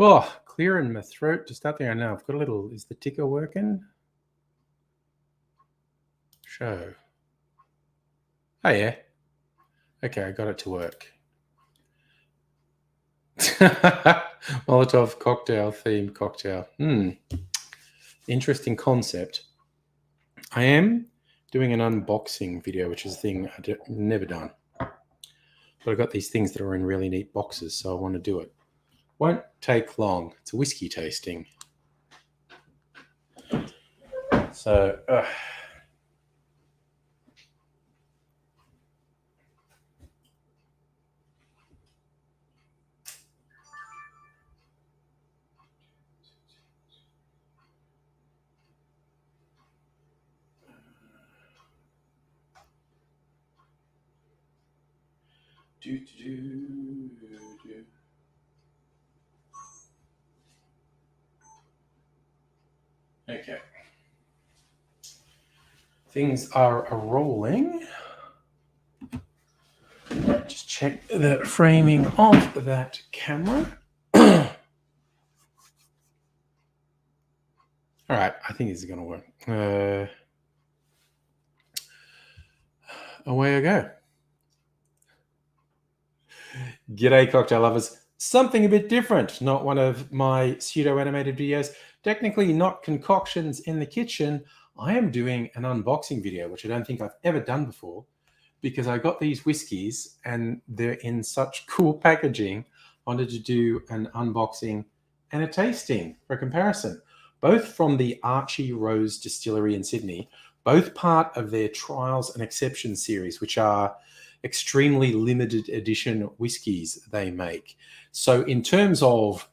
Oh, clearing my throat to start there. I know I've got a little. Is the ticker working? Show. Oh yeah. Okay, I got it to work. Molotov cocktail themed cocktail. Interesting concept. I am doing an unboxing video, which is a thing I've never done. But I've got these things that are in really neat boxes, so I want to do it. Won't take long. It's a whiskey tasting. So, okay. Things are rolling. Just check the framing of that camera. All right, I think this is going to work. Away I go. G'day, cocktail lovers. Something a bit different, not one of my pseudo-animated videos. Technically not concoctions in the kitchen. I am doing an unboxing video, which I don't think I've ever done before, because I got these whiskeys and they're in such cool packaging. I wanted to do an unboxing and a tasting for comparison, both from the Archie Rose Distillery in Sydney, both part of their Trials and Exceptions series, which are extremely limited edition whiskies they make. So in terms of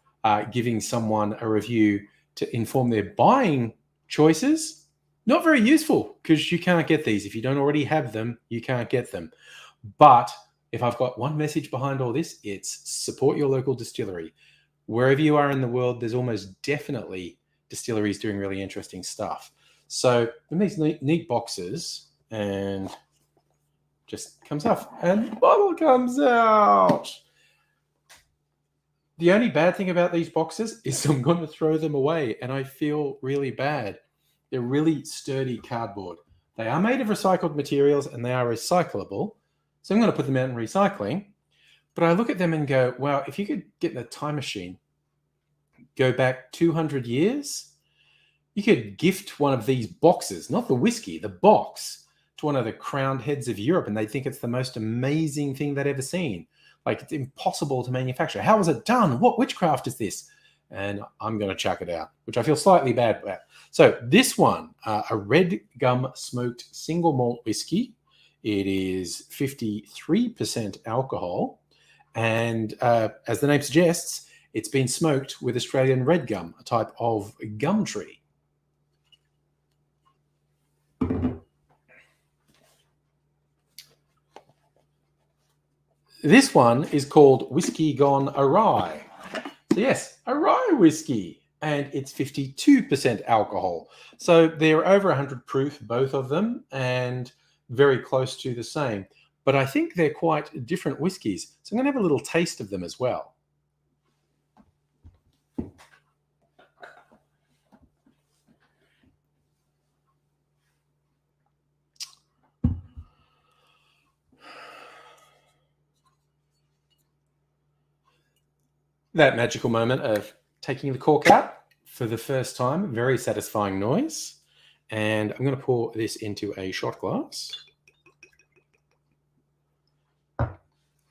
giving someone a review to inform their buying choices, not very useful, because you can't get these. If you don't already have them, you can't get them. But if I've got one message behind all this, it's support your local distillery. Wherever you are in the world, there's almost definitely distilleries doing really interesting stuff. So in these neat boxes, and just comes off, and the bottle comes out. The only bad thing about these boxes is I'm going to throw them away, and I feel really bad. They're really sturdy cardboard. They are made of recycled materials, and they are recyclable. So I'm going to put them out in recycling. But I look at them and go, wow, if you could get in a time machine, go back 200 years, you could gift one of these boxes, not the whiskey, the box, to one of the crowned heads of Europe, and they think it's the most amazing thing they'd ever seen. Like, it's impossible to manufacture. How was it done? What witchcraft is this? And I'm going to chuck it out, which I feel slightly bad about. So this one, a red gum smoked single malt whiskey. It is 53% alcohol. And as the name suggests, it's been smoked with Australian red gum, a type of gum tree. This one is called Whiskey Gone Awry. So yes, a rye whiskey, and it's 52% alcohol. So they're over 100 proof, both of them, and very close to the same. But I think they're quite different whiskies. So I'm going to have a little taste of them as well. That magical moment of taking the cork out for the first time, very satisfying noise. And I'm going to pour this into a shot glass.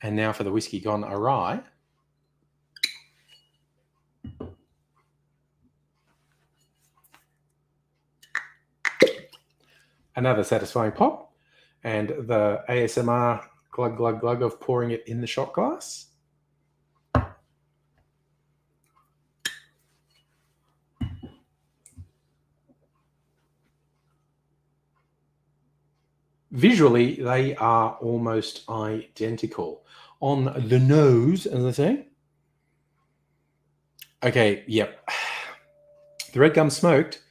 And now for the Whiskey Gone Awry. Another satisfying pop. And the ASMR glug, glug, glug of pouring it in the shot glass. Visually, they are almost identical. On the nose, as I say. Okay, yep. The red gum smoked,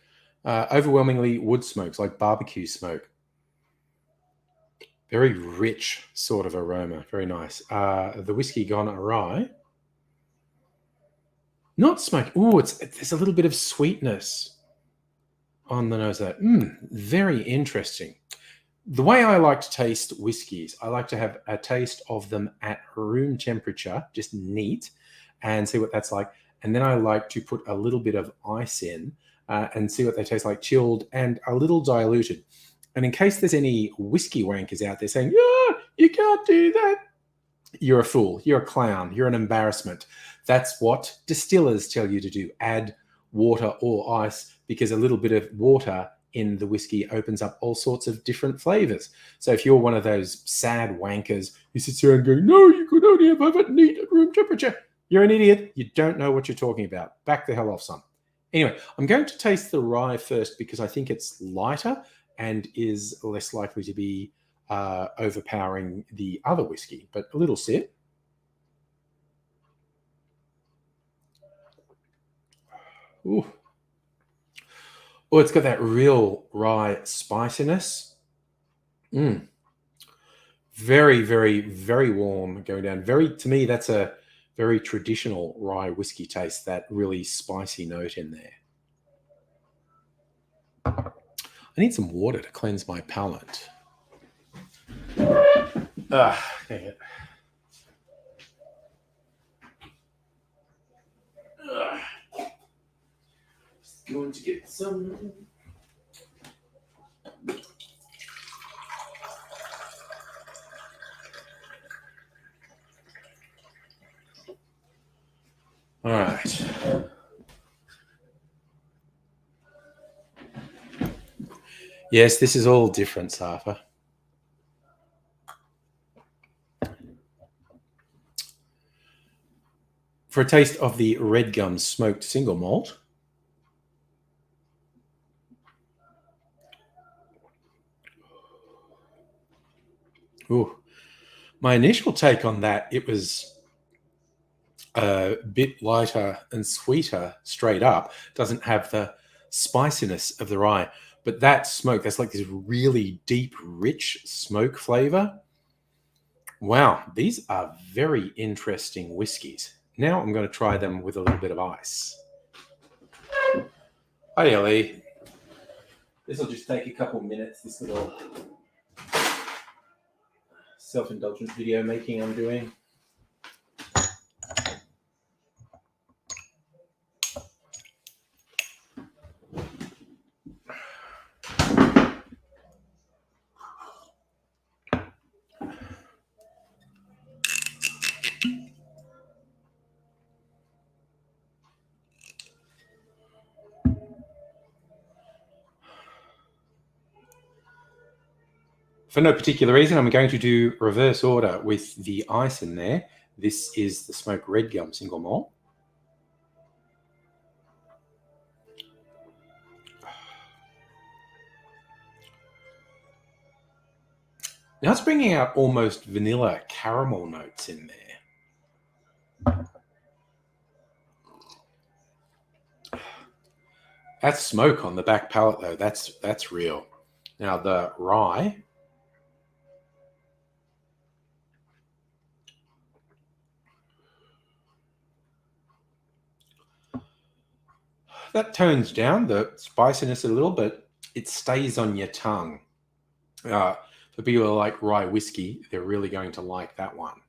overwhelmingly wood smokes, like barbecue smoke. Very rich sort of aroma. Very nice. The whiskey gone awry. Not smoky. Oh, there's a little bit of sweetness on the nose there. Very interesting. The way I like to taste whiskies, I like to have a taste of them at room temperature, just neat, and see what that's like. And then I like to put a little bit of ice in and see what they taste like, chilled and a little diluted. And in case there's any whiskey wankers out there saying, "Yeah, you can't do that," you're a fool. You're a clown. You're an embarrassment. That's what distillers tell you to do. Add water or ice, because a little bit of water in the whiskey opens up all sorts of different flavors. So if you're one of those sad wankers who sits around going, "No, you could only have it neat at room temperature," you're an idiot. You don't know what you're talking about. Back the hell off, son. Anyway, I'm going to taste the rye first because I think it's lighter and is less likely to be overpowering the other whiskey. But a little sip. Ooh. Oh, it's got that real rye spiciness. Very, very, very warm going down. To me, that's a very traditional rye whiskey taste, that really spicy note in there. I need some water to cleanse my palate. Dang it. Just going to get some. All right. Yes, this is all different, Safa. For a taste of the Red Gum smoked single malt. Ooh. My initial take on that, it was a bit lighter and sweeter straight up. Doesn't have the spiciness of the rye. But that smoke, that's like this really deep, rich smoke flavor. Wow, these are very interesting whiskies. Now I'm going to try them with a little bit of ice. Hi, Ellie. This will just take a couple minutes, this little self-indulgent video making I'm doing. For no particular reason, I'm going to do reverse order with the ice in there. This is the smoked Red Gum single malt. Now it's bringing out almost vanilla caramel notes in there. That smoke on the back palate, though, that's real. Now the rye. That tones down the spiciness a little, but it stays on your tongue. For people who like rye whiskey, they're really going to like that one.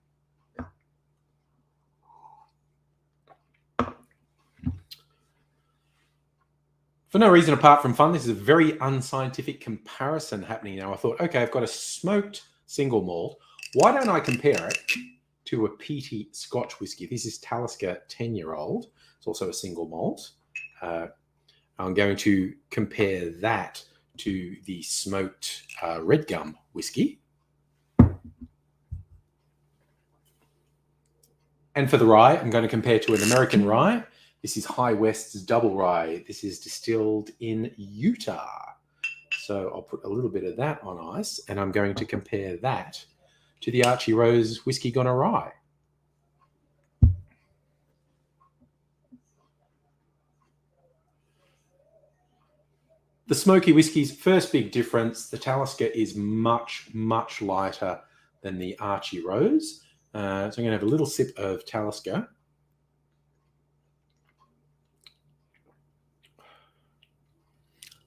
For no reason apart from fun, this is a very unscientific comparison happening now. I thought, okay, I've got a smoked single malt. Why don't I compare it to a peaty Scotch whiskey? This is Talisker 10-year-old. It's also a single malt. I'm going to compare that to the smoked Red Gum whiskey. And for the rye, I'm going to compare to an American rye. This is High West's Double Rye. This is distilled in Utah. So I'll put a little bit of that on ice, and I'm going to compare that to the Archie Rose Whiskey Gone Awry. The smoky whiskies, first big difference, the Talisker is much, much lighter than the Archie Rose. So I'm going to have a little sip of Talisker.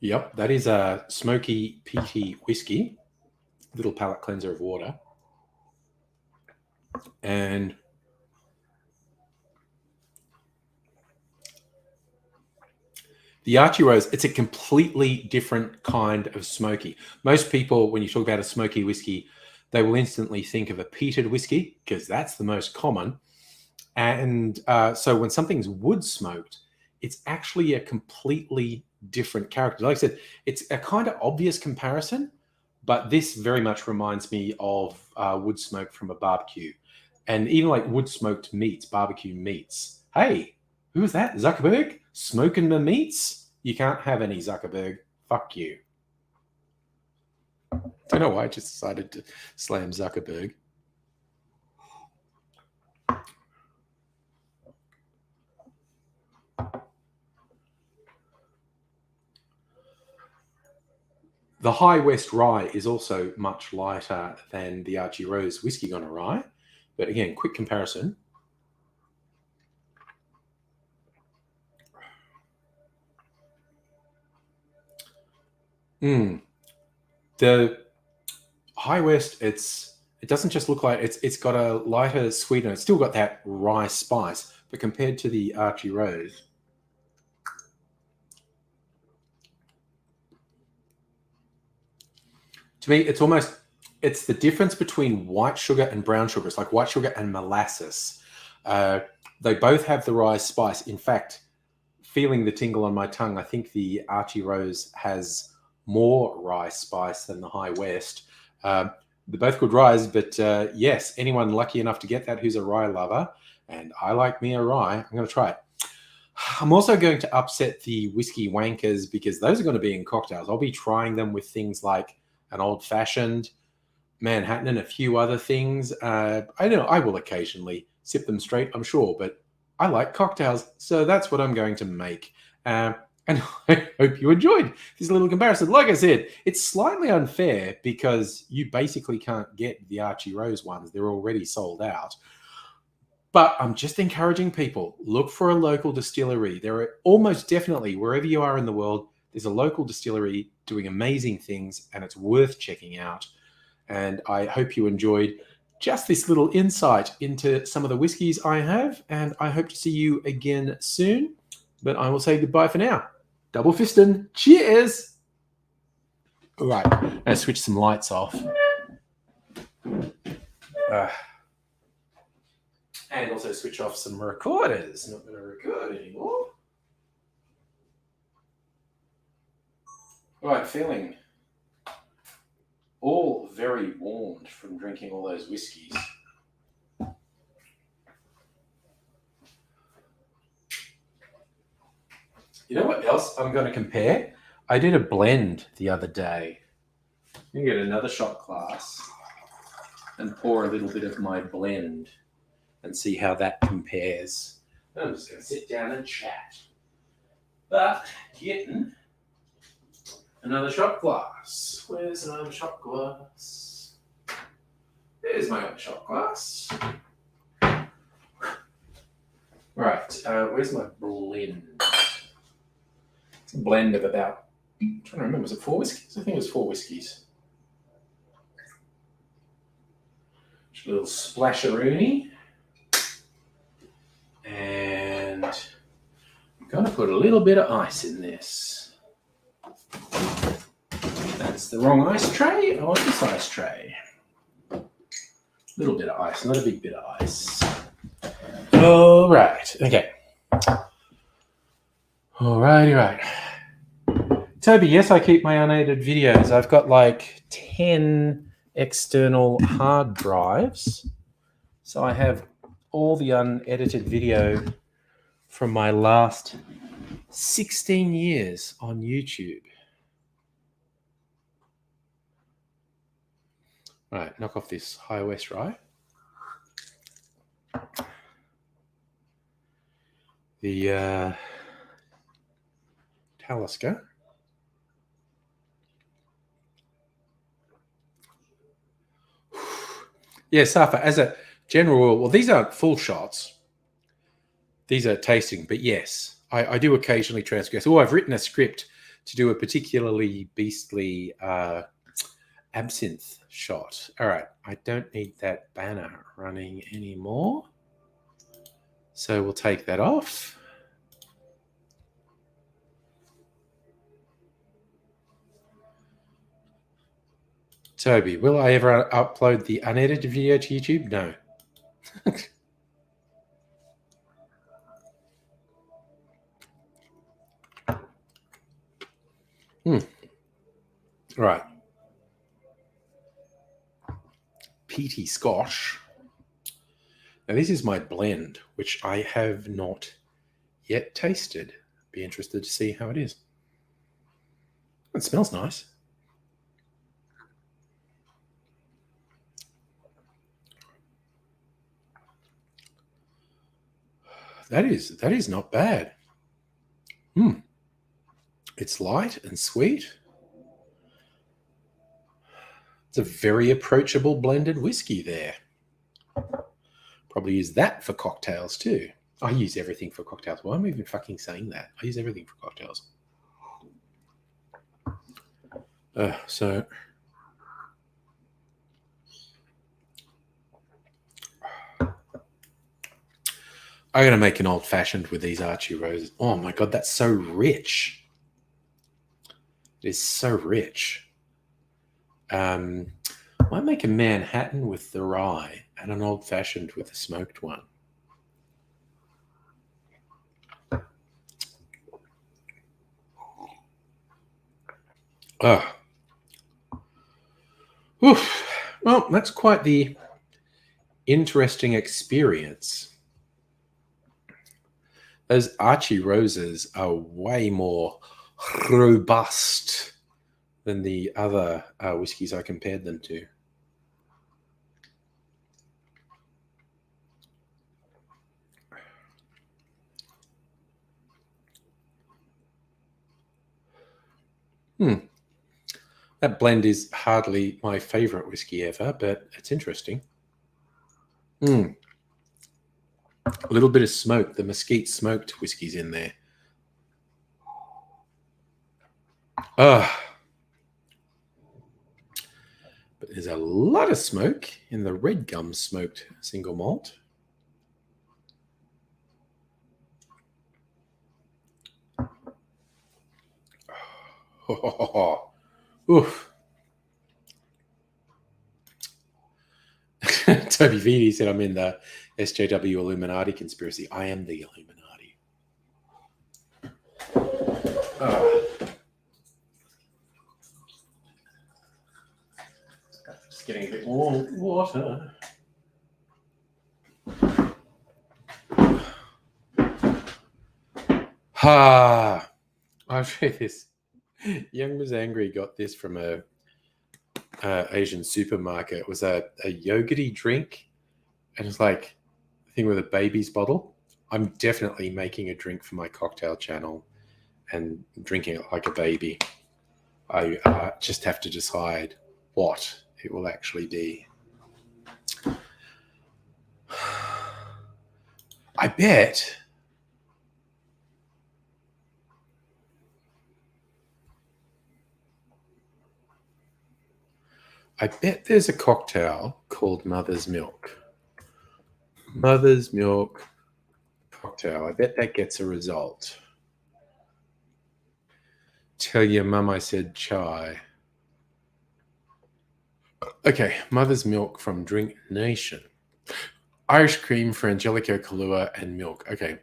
Yep, that is a smoky, peaty whiskey. Little palate cleanser of water. And the Archie Rose, it's a completely different kind of smoky. Most people, when you talk about a smoky whiskey, they will instantly think of a peated whiskey because that's the most common. And so when something's wood smoked, it's actually a completely different character. Like I said, it's a kind of obvious comparison, but this very much reminds me of wood smoke from a barbecue. And even like wood smoked meats, barbecue meats. Hey, who is that? Zuckerberg? Smoking the meats? You can't have any, Zuckerberg. Fuck you. Don't know why I just decided to slam Zuckerberg. The High West Rye is also much lighter than the Archie Rose Whiskey Gone Awry. But again, quick comparison. The High West, it doesn't just look like it's got a lighter sweetener. It's still got that rye spice, but compared to the Archie Rose, to me, it's the difference between white sugar and brown sugar. It's like white sugar and molasses. They both have the rye spice. In fact, feeling the tingle on my tongue, I think the Archie Rose has more rye spice than the High West. They're both good ryes, but yes, anyone lucky enough to get that who's a rye lover, and I like me a rye, I'm going to try it. I'm also going to upset the whiskey wankers because those are going to be in cocktails. I'll be trying them with things like an old-fashioned, Manhattan, and a few other things. I know I will occasionally sip them straight, I'm sure, but I like cocktails, so that's what I'm going to make. And I hope you enjoyed this little comparison. Like I said, it's slightly unfair because you basically can't get the Archie Rose ones. They're already sold out. But I'm just encouraging people, look for a local distillery. There are almost definitely, wherever you are in the world, there's a local distillery doing amazing things, and it's worth checking out. And I hope you enjoyed just this little insight into some of the whiskies I have, and I hope to see you again soon. But I will say goodbye for now. Double fisting. Cheers. All right, I'm going to switch some lights off. And also switch off some recorders. Not going to record anymore. All right, feeling all very warmed from drinking all those whiskies. You know what else I'm going to compare? I did a blend the other day. You can get another shot glass and pour a little bit of my blend and see how that compares. I'm just going to sit down and chat. But getting another shot glass. Where's another shot glass? There's my other shot glass. Right, where's my blend? It's a blend of about, I'm trying to remember, was it 4 whiskeys? I think it was 4 whiskeys. Just a little splasheroonie. And I'm going to put a little bit of ice in this. That's the wrong ice tray. I want this ice tray. A little bit of ice, not a big bit of ice. All right. Okay. Alrighty, right. Toby, yes, I keep my unedited videos. I've got like 10 external hard drives. So I have all the unedited video from my last 16 years on YouTube. Right, knock off this High West rye. The Talisker. Yeah, Safa, as a general rule, well, these aren't full shots. These are tasting, but yes, I do occasionally transgress. Oh, I've written a script to do a particularly beastly absinthe shot. All right, I don't need that banner running anymore. So we'll take that off. Toby, will I ever upload the unedited video to YouTube? No. Right. Peaty Scotch. Now, this is my blend, which I have not yet tasted. Be interested to see how it is. It smells nice. That is not bad. It's light and sweet. It's a very approachable blended whiskey there. Probably use that for cocktails too. I use everything for cocktails. Why am I even fucking saying that? I use everything for cocktails. So I'm going to make an old fashioned with these Archie roses. Oh my God, that's so rich. It is so rich. Might make a Manhattan with the rye and an old fashioned with a smoked one. Oh. Oof. Well, that's quite the interesting experience. Those Archie roses are way more robust than the other whiskies I compared them to. That blend is hardly my favorite whiskey ever, but it's interesting. A little bit of smoke. The mesquite smoked whiskey's in there. But there's a lot of smoke in the Red Gum smoked single malt. Oof. Toby Vitti said, I'm in the SJW Illuminati conspiracy. I am the Illuminati. Just getting a bit more water. I'll show you this. Young was Angry got this from a Asian supermarket. It was a yogurty drink, and it's like a thing with a baby's bottle. I'm definitely making a drink for my cocktail channel and drinking it like a baby. I just have to decide what it will actually be. I bet there's a cocktail called Mother's Milk. Mother's Milk cocktail. I bet that gets a result. Tell your mum I said chai. Okay, Mother's Milk from Drink Nation. Irish cream for Angelico Kahlua and milk. Okay.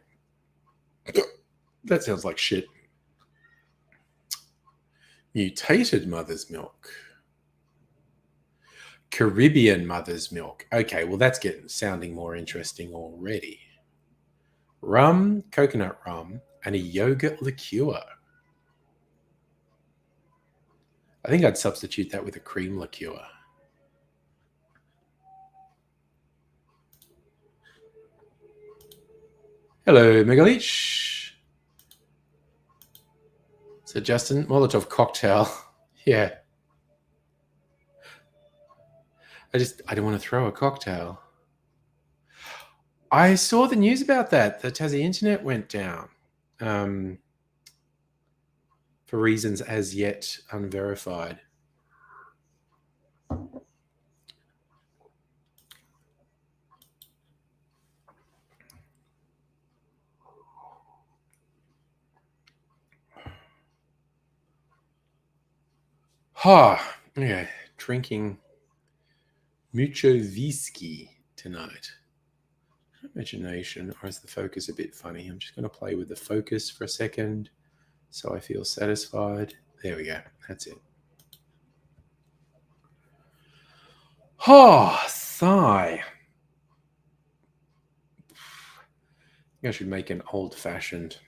That sounds like shit. Mutated Mother's Milk. Caribbean Mother's Milk. Okay, well, that's sounding more interesting already. Rum, coconut rum, and a yogurt liqueur. I think I'd substitute that with a cream liqueur. Hello, Megalich. So Justin, Molotov cocktail. Yeah. I don't want to throw a cocktail. I saw the news about that. The Tassie internet went down for reasons as yet unverified. Yeah, drinking mucho whiskey tonight. Imagination, or is the focus a bit funny? I'm just going to play with the focus for a second so I feel satisfied. There we go. That's it. Sigh. I should make an old-fashioned.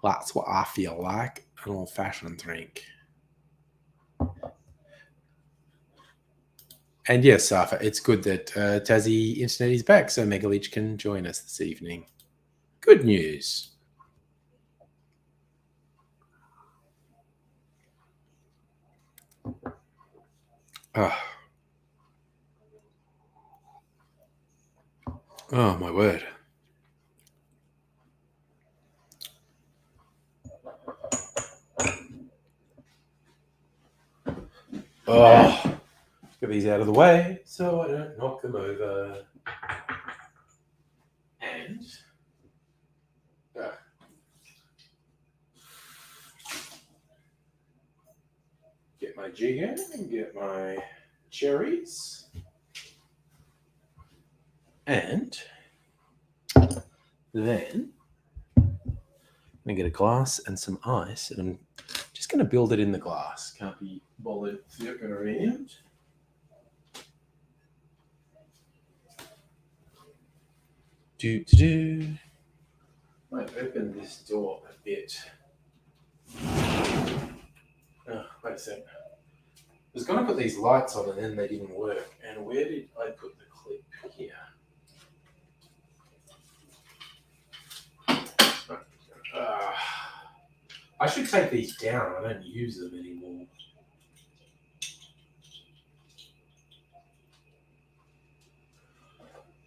That's what I feel like, an old-fashioned drink. And yes, Safa, it's good that Tassie Internet is back, so Megalich can join us this evening. Good news. Oh, my word. Get these out of the way so I don't knock them over. And get my jig in and get my cherries. And then I'm going to get a glass and some ice, and I'm just going to build it in the glass. Can't be bothered flipping around. Might open this door a bit. Oh, wait a second. I was going to put these lights on and then they didn't work. And where did I put the clip? Here. I should take these down. I don't use them anymore.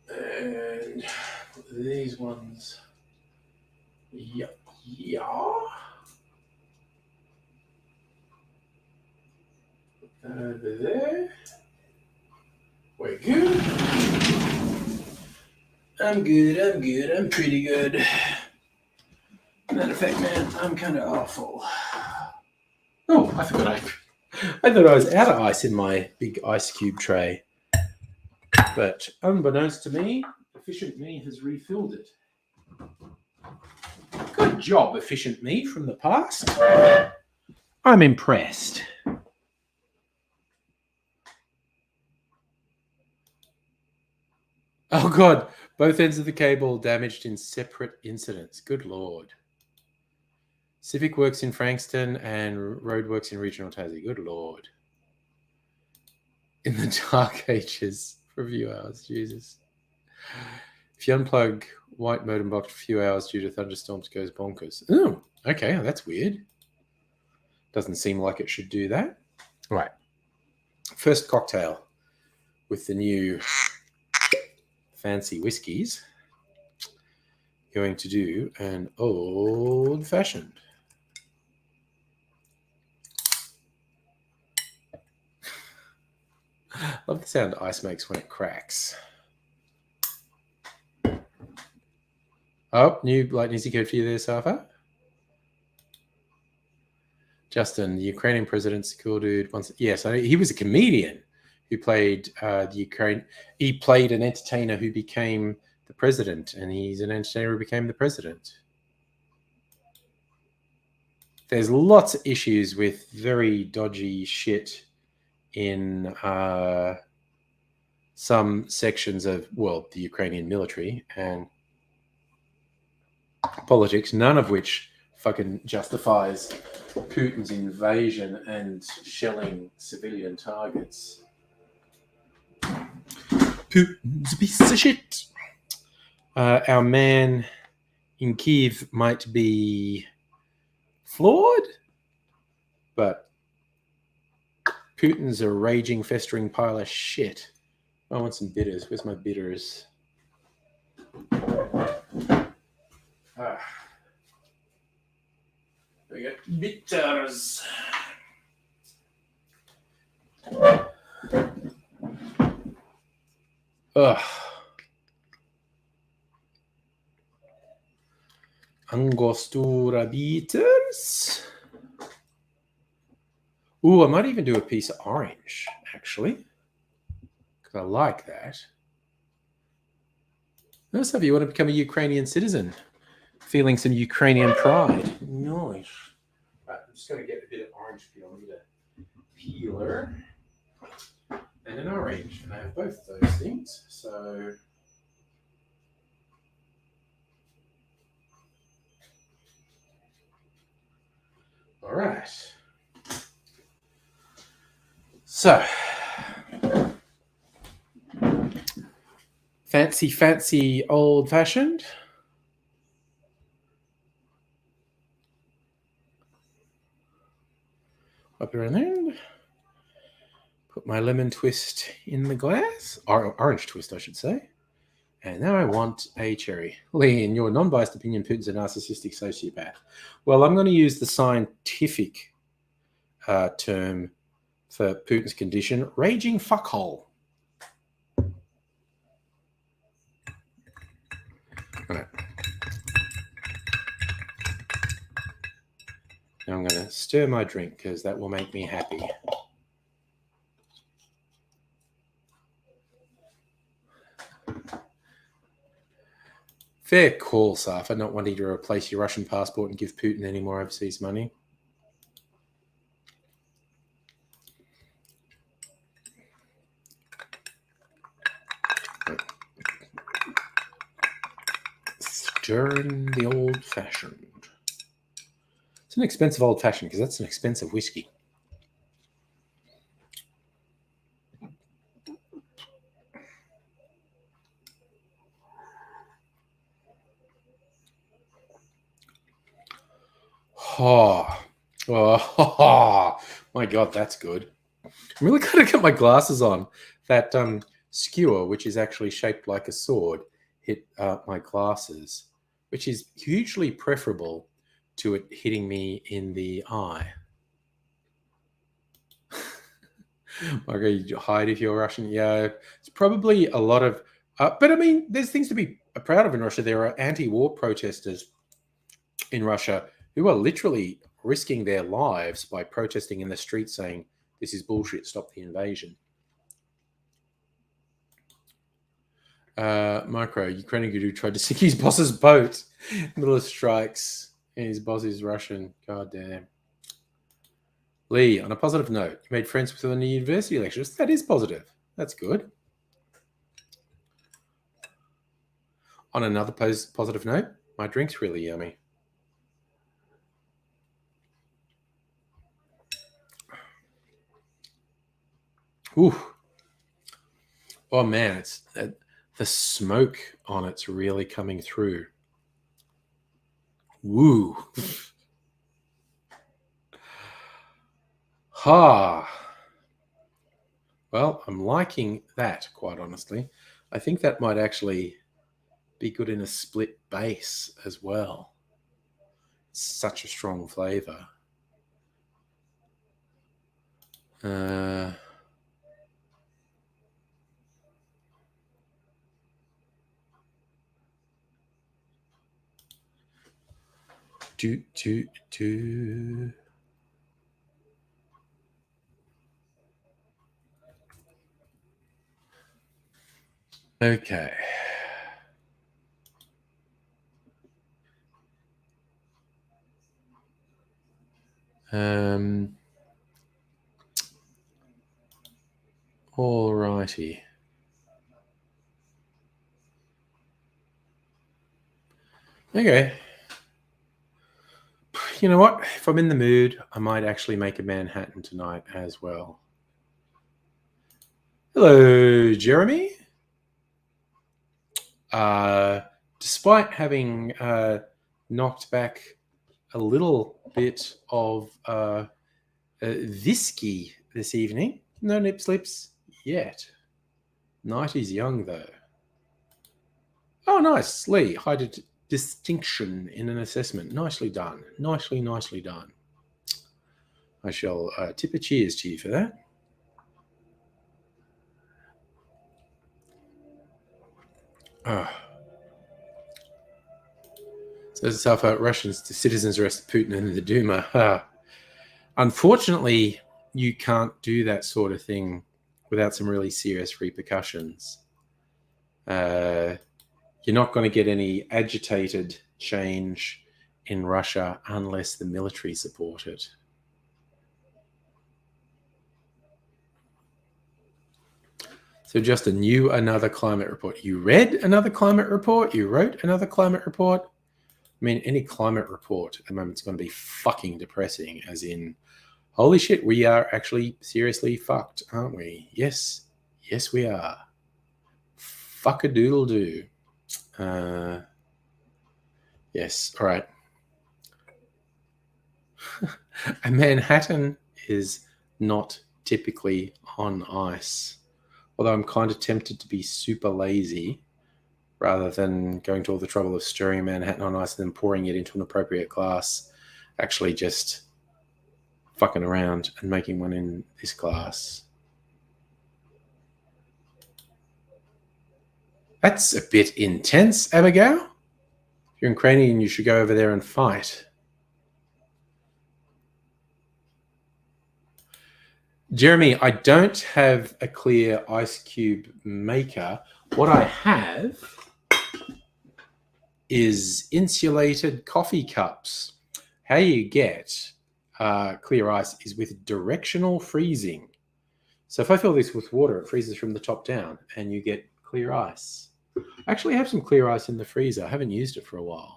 And these ones. Yeah. Over there. We're good. I'm good. I'm pretty good. Matter of fact, man, I'm kind of awful. Oh, I forgot I thought I was out of ice in my big ice cube tray. But unbeknownst to me, Efficient Me has refilled it. Good job, Efficient Me from the past. I'm impressed. Oh, God. Both ends of the cable damaged in separate incidents. Good Lord. Civic works in Frankston and Road works in Regional Tassie. Good Lord. In the dark ages for a few hours. Jesus. If you unplug white modem box for a few hours due to thunderstorms, goes bonkers. Oh, okay. That's weird. Doesn't seem like it should do that. All right. First cocktail with the new fancy whiskies. Going to do an old-fashioned. Love the sound ice makes when it cracks. Oh, new light and easy code for you there, Safa. Justin, the Ukrainian president's a cool dude. Yes, he was a comedian who played the Ukraine. He played an entertainer who became the president, and he's an entertainer who became the president. There's lots of issues with very dodgy shit in some sections of, well, the Ukrainian military and politics, none of which fucking justifies Putin's invasion and shelling civilian targets. Putin's a piece of shit. Our man in Kiev might be flawed, but Putin's a raging, festering pile of shit. I want some bitters. Where's my bitters? We got bitters. Ugh. Angostura bitters. Ooh, I might even do a piece of orange, actually, because I like that. Nice of you. Want to become a Ukrainian citizen, feeling some Ukrainian pride. Nice. Right, I'm just going to get a bit of orange peel. I need a peeler and an orange, and I have both of those things. So, all right. So, fancy, old-fashioned. Up around there. Put my lemon twist in the glass. Orange twist, I should say. And now I want a cherry. Lee, in your non-biased opinion, Putin's a narcissistic sociopath. Well, I'm going to use the scientific term for Putin's condition, raging fuckhole. Right. Now I'm going to stir my drink because that will make me happy. Fair call, Safa, not wanting to replace your Russian passport and give Putin any more overseas money. Stirring the old-fashioned. It's an expensive old-fashioned because that's an expensive whiskey. Oh, my God, that's good. I'm really going to get my glasses on. That skewer, which is actually shaped like a sword, hit my glasses, which is hugely preferable to it hitting me in the eye. Okay, you hide if you're Russian. Yeah, it's probably a lot of... but I mean, there's things to be proud of in Russia. There are anti-war protesters in Russia who are literally risking their lives by protesting in the street saying, this is bullshit, stop the invasion. Micro, Ukrainian guru tried to sink his boss's boat. Middle of strikes. And his boss is Russian. God damn. Lee, on a positive note, you made friends with the university lecturers. That is positive. That's good. On another positive note, my drink's really yummy. Ooh. Oh man, it's the smoke on it's really coming through. Woo. Ha. Well, I'm liking that, quite honestly. I think that might actually be good in a split base as well. It's such a strong flavor. Okay. All righty. Okay. You know what? If I'm in the mood, I might actually make a Manhattan tonight as well. Hello, Jeremy. despite having knocked back a little bit of whiskey this evening, no nip slips yet. Night is young, though. Oh, nice. Lee, high distinction in an assessment. Nicely done. Nicely done. I shall tip a cheers to you for that. Says itself, Russians to citizens arrest Putin and the Duma. Unfortunately, you can't do that sort of thing without some really serious repercussions. You're not going to get any agitated change in Russia unless the military support it. So, Justin, another climate report. You read another climate report? You wrote another climate report? I mean, any climate report at the moment is going to be fucking depressing, as in, holy shit, we are actually seriously fucked, aren't we? Yes, we are. Fuck-a-doodle-doo. Yes, all right. A Manhattan is not typically on ice, although I'm kind of tempted to be super lazy rather than going to all the trouble of stirring Manhattan on ice and then pouring it into an appropriate glass, actually just fucking around and making one in this glass. That's a bit intense, Abigail. If you're Ukrainian, you should go over there and fight. Jeremy, I don't have a clear ice cube maker. What I have is insulated coffee cups. How you get clear ice is with directional freezing. So if I fill this with water, it freezes from the top down and you get clear ice. I actually have some clear ice in the freezer. I haven't used it for a while.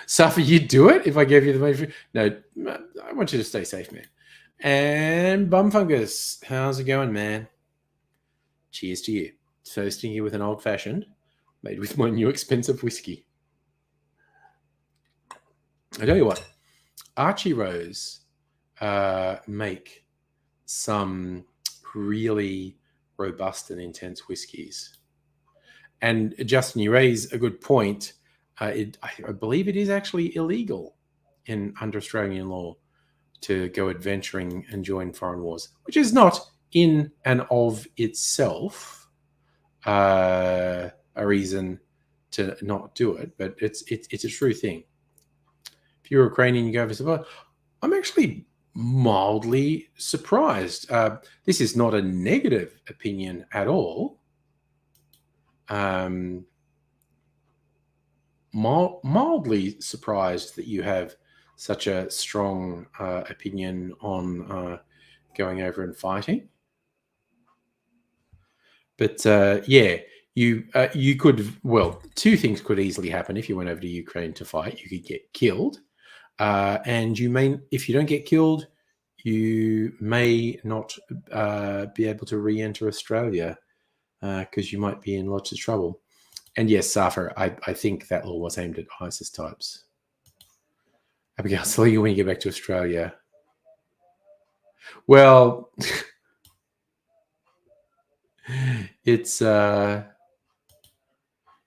Safi, you'd do it if I gave you the money? No, I want you to stay safe, man. And Bumfungus, how's it going, man? Cheers to you. Toasting you with an old-fashioned made with my new expensive whiskey. I tell you what, Archie Rose make some really robust and intense whiskies. And Justin, you raise a good point. I believe it is actually illegal under Australian law to go adventuring and join foreign wars, which is not in and of itself a reason to not do it, but it's a true thing. If you're Ukrainian, you go over. I'm actually mildly surprised. This is not a negative opinion at all. Mildly surprised that you have such a strong opinion on going over and fighting. But yeah, you could, well, two things could easily happen if you went over to Ukraine to fight. You could get killed, and if you don't get killed, you may not be able to re-enter Australia because you might be in lots of trouble. And yes, Safa, I think that law was aimed at ISIS types. Abigail, I'll tell you when you get back to Australia. Well, it's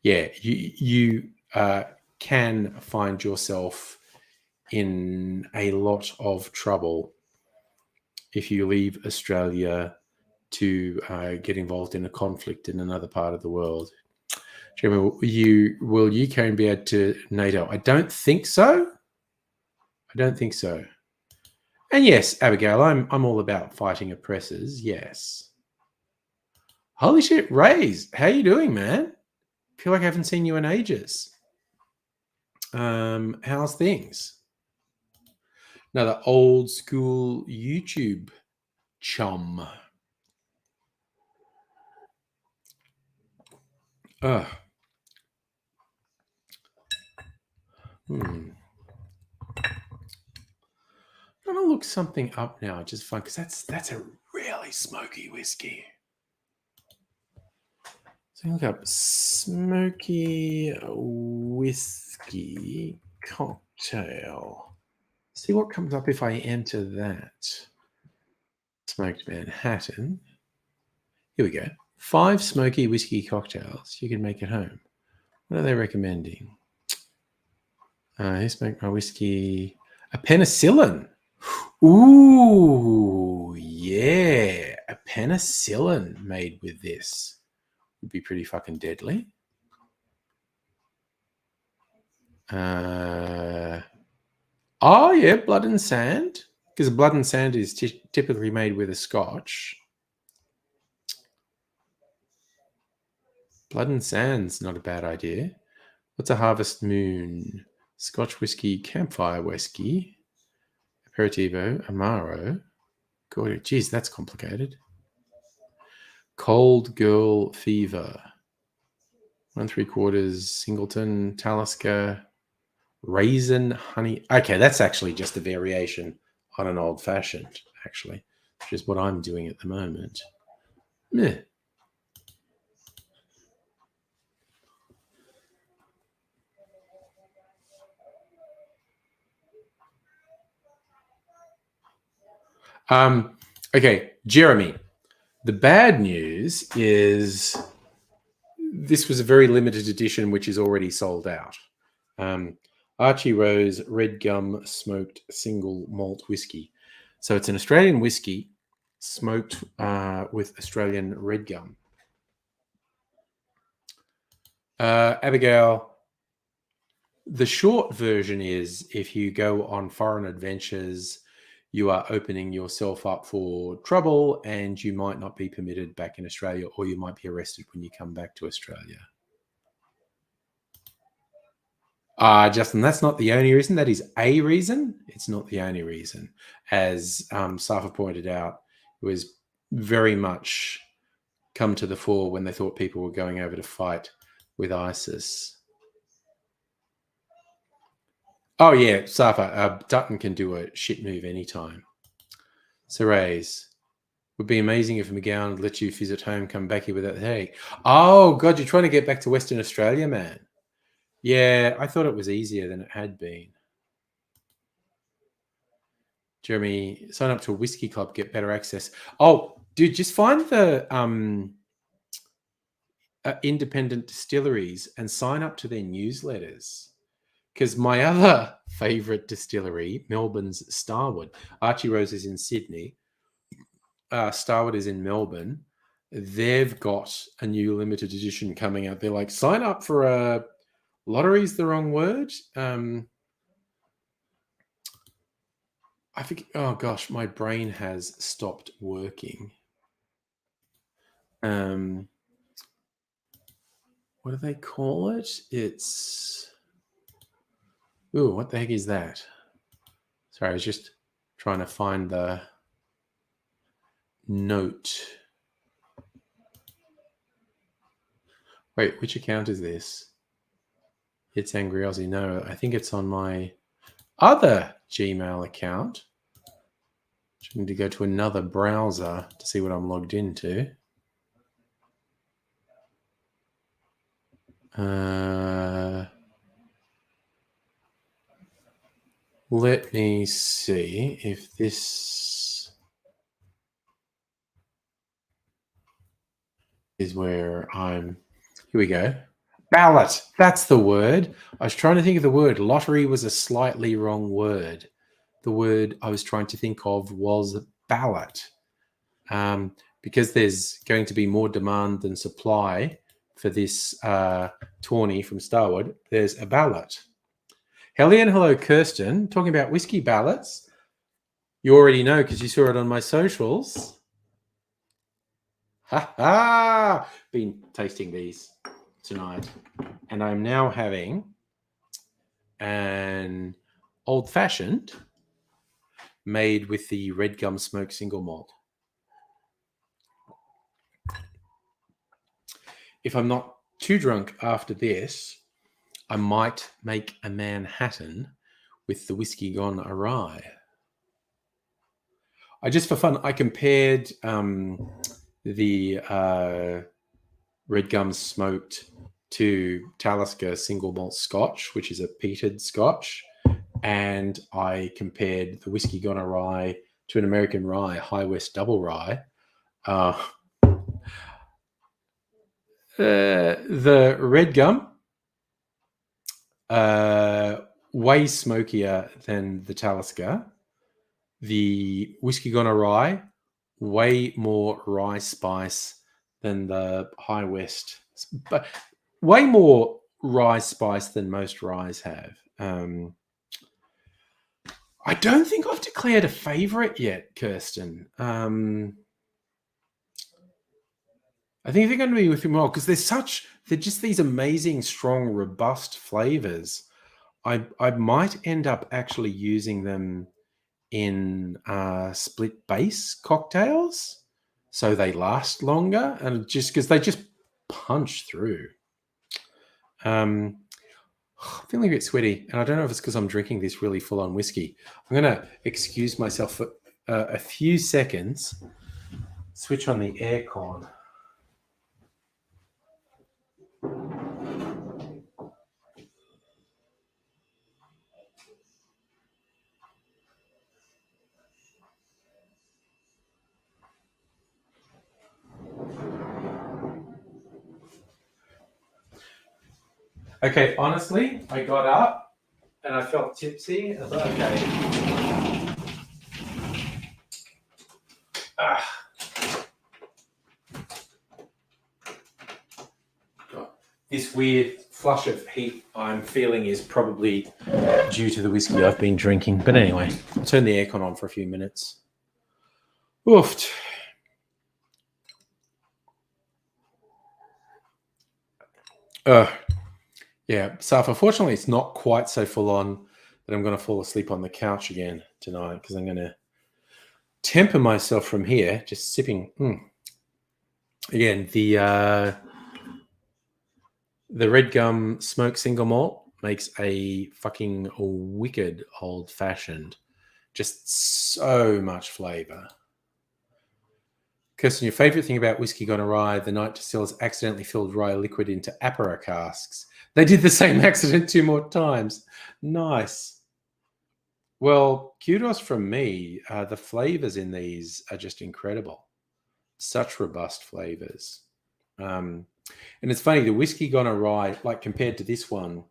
yeah, you can find yourself in a lot of trouble if you leave Australia to get involved in a conflict in another part of the world. Jeremy, will Ukraine be added to NATO? I don't think so. And yes, Abigail, I'm all about fighting oppressors. Yes. Holy shit, Rays, how you doing, man? Feel like I haven't seen you in ages. How's things? Another old school YouTube chum. I'm gonna look something up now, just fun, because that's a really smoky whiskey. So look up smoky whiskey cocktail. See what comes up if I enter that. Smoked Manhattan. Here we go. 5 smoky whiskey cocktails you can make at home. What are they recommending? Who smoked my whiskey? A penicillin. Ooh, yeah. A penicillin made with this would be pretty fucking deadly. Oh, yeah, blood and sand. Because blood and sand is typically made with a scotch. Blood and sand's not a bad idea. What's a Harvest Moon? Scotch whiskey, campfire whiskey, aperitivo, amaro. God, geez, that's complicated. Cold Girl Fever. 1 3/4 Singleton, Talisker, raisin honey. Okay, that's actually just a variation on an old fashioned, actually, which is what I'm doing at the moment. Meh. Okay, Jeremy. The bad news is this was a very limited edition, which is already sold out. Archie Rose Red Gum Smoked Single Malt Whiskey. So it's an Australian whiskey smoked with Australian red gum. Abigail, the short version is if you go on foreign adventures, you are opening yourself up for trouble and you might not be permitted back in Australia, or you might be arrested when you come back to Australia. Justin, that's not the only reason. That is a reason. It's not the only reason. As Safa pointed out, it was very much come to the fore when they thought people were going over to fight with ISIS. Oh, yeah, Safa, Dutton can do a shit move anytime. Serays, would be amazing if McGowan would let you visit home, come back here without the headache. Oh, God, you're trying to get back to Western Australia, man. Yeah, I thought it was easier than it had been. Jeremy, sign up to a whiskey club, get better access. Oh, dude, just find the independent distilleries and sign up to their newsletters. Because my other favorite distillery, Melbourne's Starwood, Archie Rose is in Sydney. Starwood is in Melbourne. They've got a new limited edition coming out. They're like, sign up for a lottery's the wrong word. I think, oh gosh, my brain has stopped working. What do they call it? It's, ooh, what the heck is that? Sorry, I was just trying to find the note. Wait, which account is this? It's Angry Aussie. No, I think it's on my other Gmail account. I need to go to another browser to see what I'm logged into. Let me see if this is where I'm. Here we go. Ballot. That's the word. I was trying to think of the word. Lottery was a slightly wrong word. The word I was trying to think of was ballot. Because there's going to be more demand than supply for this tawny from Starwood, there's a ballot. Helly and hello, Kirsten. Talking about whiskey ballots. You already know because you saw it on my socials. Ha ha! Been tasting these tonight, and I'm now having an old-fashioned made with the Red Gum Smoke single malt. If I'm not too drunk after this, I might make a Manhattan with the whiskey gone awry. just for fun, I compared the Red Gum Smoked to Talisker Single Malt Scotch, which is a peated Scotch, and I compared the Whiskey Gone Awry to an American Rye, High West Double Rye. The Red Gum, way smokier than the Talisker. The Whiskey Gone Awry, way more rye spice than the High West, but way more rye spice than most ryes have. I don't think I've declared a favorite yet, Kirsten. I think they're going to be with you more because they're just these amazing, strong, robust flavors. I might end up actually using them in split base cocktails, so they last longer, and just because they just punch through. I'm feeling a bit sweaty, and I don't know if it's because I'm drinking this really full-on whiskey. I'm going to excuse myself for a few seconds. Switch on the aircon. Okay, honestly, I got up and I felt tipsy. I thought, okay. This weird flush of heat I'm feeling is probably due to the whiskey I've been drinking. But anyway, I'll turn the aircon on for a few minutes. Oofed. Yeah, so unfortunately, it's not quite so full on that I'm going to fall asleep on the couch again tonight because I'm going to temper myself from here, just sipping. Again, the Red Gum Smoked Single Malt makes a fucking wicked old fashioned. Just so much flavor. Kirsten, your favorite thing about Whiskey Gone Awry, the night distillers accidentally filled rye liquid into Apera casks. They did the same accident 2 more times. Nice. Well, kudos from me. The flavors in these are just incredible. Such robust flavors. And it's funny, the Whiskey Gone Awry, like compared to this one,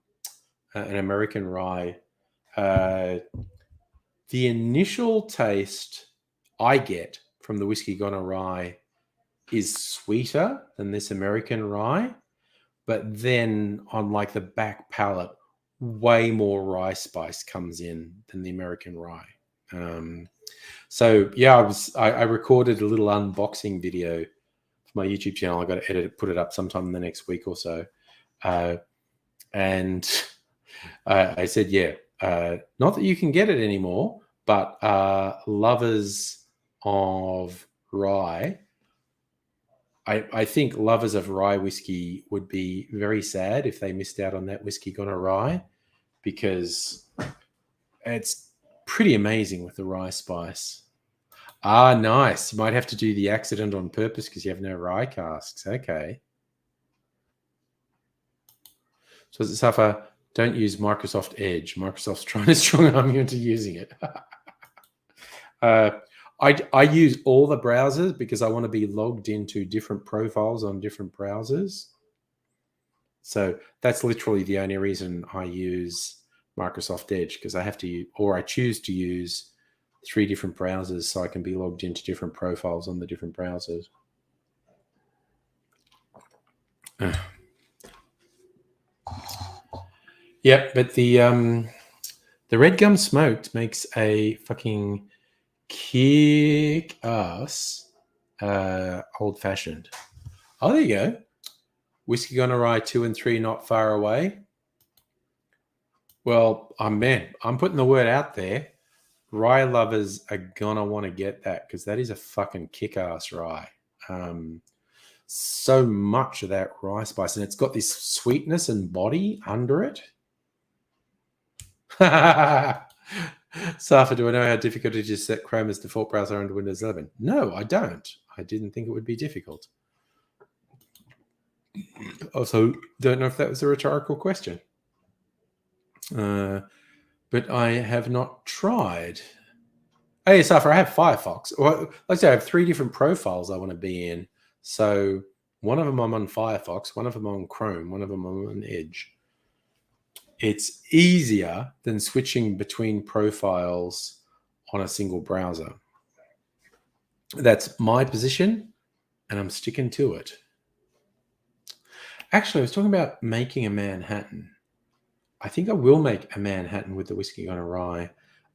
an American rye, the initial taste I get from the Whiskey Gone Awry is sweeter than this American rye, but then on like the back palate, way more rye spice comes in than the American rye. So yeah, I recorded a little unboxing video for my YouTube channel. I got to edit it, put it up sometime in the next week or so. And I said, yeah, not that you can get it anymore, but lovers of rye, I think lovers of rye whiskey would be very sad if they missed out on that Whiskey Gone Awry, because it's pretty amazing with the rye spice. Ah, nice. You might have to do the accident on purpose because you have no rye casks. Okay. So does it suffer? Don't use Microsoft Edge. Microsoft's trying to strong arm you into using it. I use all the browsers because I want to be logged into different profiles on different browsers. So that's literally the only reason I use Microsoft Edge, because I have to, or I choose to use 3 different browsers so I can be logged into different profiles on the different browsers. Yep, but the Red Gum Smoked makes a fucking kick-ass old-fashioned. Oh, there you go. Whiskey Gone Awry 2 and 3 not far away. Well, man, I'm putting the word out there. Rye lovers are gonna want to get that because that is a fucking kick-ass rye. So much of that rye spice, and it's got this sweetness and body under it. Safa, do I know how difficult it is to set Chrome as default browser under Windows 11? No, I don't. I didn't think it would be difficult. Also, don't know if that was a rhetorical question. But I have not tried. Hey, Safa, I have Firefox. Well, like I say, I have 3 different profiles I want to be in. So one of them I'm on Firefox, one of them on Chrome, one of them I'm on Edge. It's easier than switching between profiles on a single browser. That's my position, and I'm sticking to it. Actually, I was talking about making a Manhattan. I think I will make a Manhattan with the whiskey gone awry.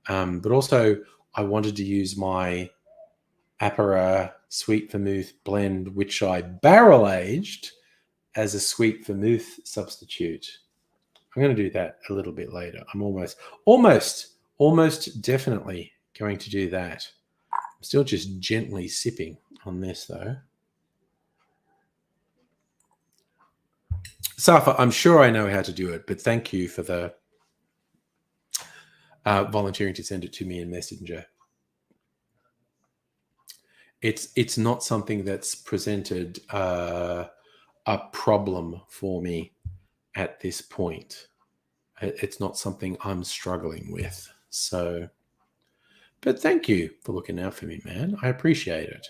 But also, I wanted to use my Apera sweet vermouth blend, which I barrel aged as a sweet vermouth substitute. I'm going to do that a little bit later. I'm almost definitely going to do that. I'm still just gently sipping on this, though. Safa, I'm sure I know how to do it, but thank you for the volunteering to send it to me in Messenger. It's not something that's presented a problem for me at this point. It's not something I'm struggling with. So, but thank you for looking out for me, man. I appreciate it.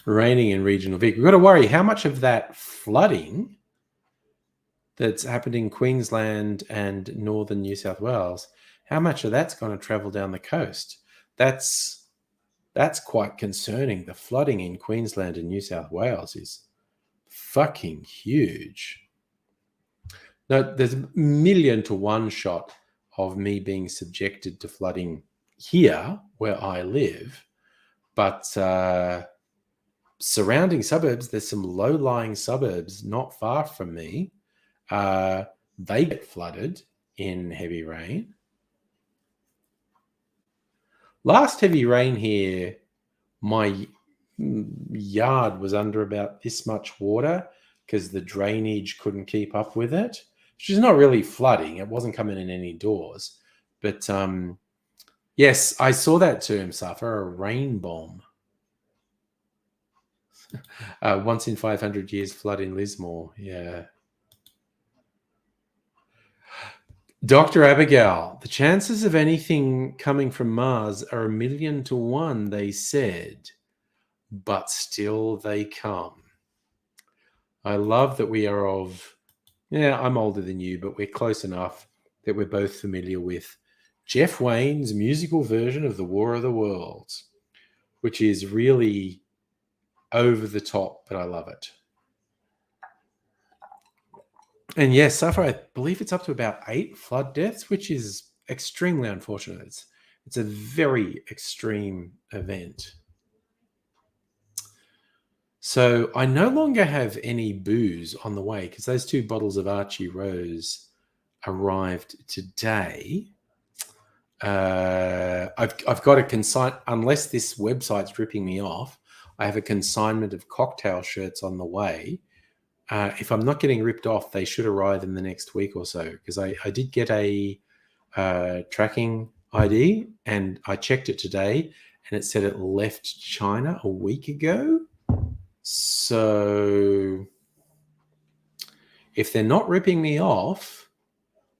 Raining in regional Vic. We've got to worry how much of that flooding that's happened in Queensland and northern New South Wales, how much of that's going to travel down the coast? That's quite concerning. The flooding in Queensland and New South Wales is fucking huge. Now, there's 1,000,000 to 1 shot of me being subjected to flooding here where I live, but surrounding suburbs, there's some low-lying suburbs not far from me. They get flooded in heavy rain. Last heavy rain here, my yard was under about this much water because the drainage couldn't keep up with it, which is not really flooding. It wasn't coming in any doors. But yes, I saw that too, Safa, a rain bomb. Once in 500 years flood in Lismore. Yeah. Dr. Abigail, the chances of anything coming from Mars are 1,000,000 to 1, they said, but still they come. I love that we are I'm older than you, but we're close enough that we're both familiar with Jeff Wayne's musical version of The War of the Worlds, which is really over the top, but I love it. And yes, so far I believe it's up to about 8 flood deaths, which is extremely unfortunate. It's a very extreme event. So I no longer have any booze on the way because those 2 bottles of Archie Rose arrived today. I've got a consign, unless this website's ripping me off, I have a consignment of cocktail shirts on the way. If I'm not getting ripped off, they should arrive in the next week or so because I did get a tracking ID and I checked it today and it said it left China a week ago. So if they're not ripping me off,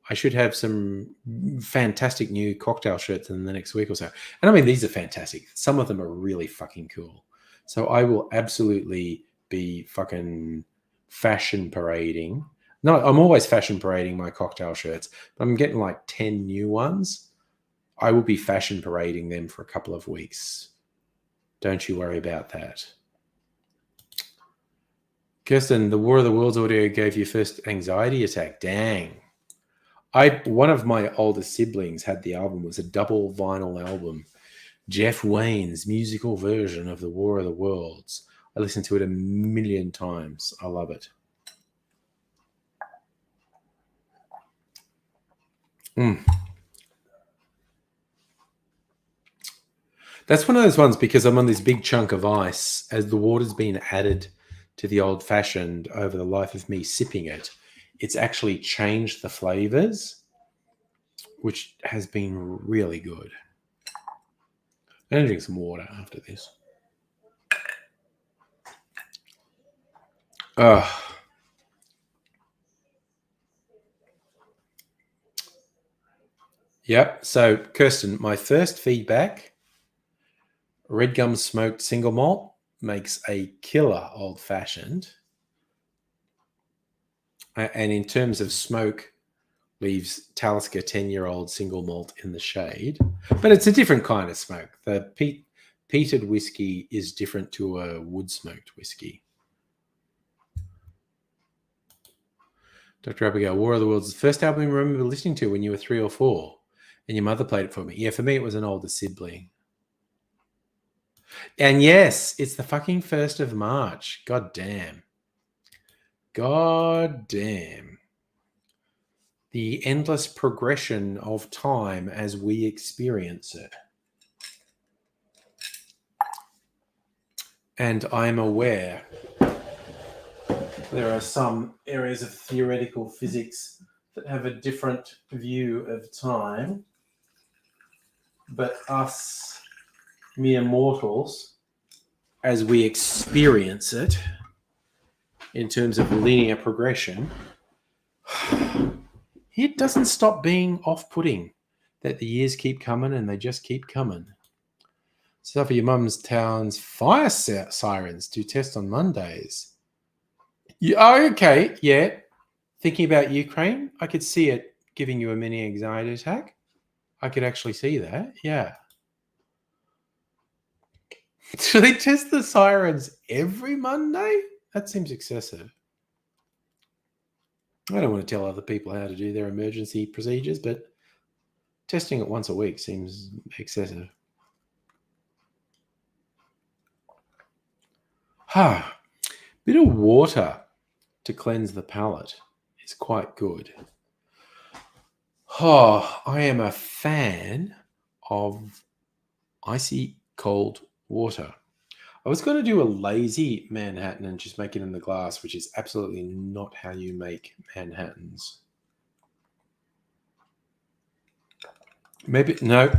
I should have some fantastic new cocktail shirts in the next week or so. And I mean, these are fantastic. Some of them are really fucking cool. So I will absolutely be fucking fashion parading. No, I'm always fashion parading my cocktail shirts, but I'm getting like 10 new ones. I will be fashion parading them for a couple of weeks. Don't you worry about that. Kirsten, the War of the Worlds audio gave you first anxiety attack. Dang. One of my older siblings had the album. It was a double vinyl album. Jeff Wayne's musical version of The War of the Worlds. I listened to it 1,000,000 times. I love it. That's one of those ones because I'm on this big chunk of ice. As the water's been added to the old-fashioned over the life of me sipping it, it's actually changed the flavors, which has been really good. I'm going to drink some water after this. Yep. So, Kirsten, my first feedback, Red Gum Smoked Single Malt makes a killer old-fashioned. And in terms of smoke, leaves Talisker 10-year-old single malt in the shade. But it's a different kind of smoke. The peated whiskey is different to a wood-smoked whiskey. Dr. Abigail, War of the Worlds, the first album you remember listening to when you were 3 or 4, and your mother played it for me. Yeah, for me, it was an older sibling. And yes, it's the fucking 1st of March. God damn. God damn. The endless progression of time as we experience it. And I'm aware there are some areas of theoretical physics that have a different view of time. But us mere mortals, as we experience it in terms of linear progression, it doesn't stop being off-putting that the years keep coming and they just keep coming. So for your mum's town's fire sirens to test on Mondays. Oh, okay, yeah. Thinking about Ukraine, I could see it giving you a mini anxiety attack. I could actually see that, yeah. Do they test the sirens every Monday? That seems excessive. I don't want to tell other people how to do their emergency procedures, but testing it once a week seems excessive. Bit of water to cleanse the palate is quite good. I am a fan of icy cold water. I was going to do a lazy Manhattan and just make it in the glass, which is absolutely not how you make Manhattans. Maybe, no,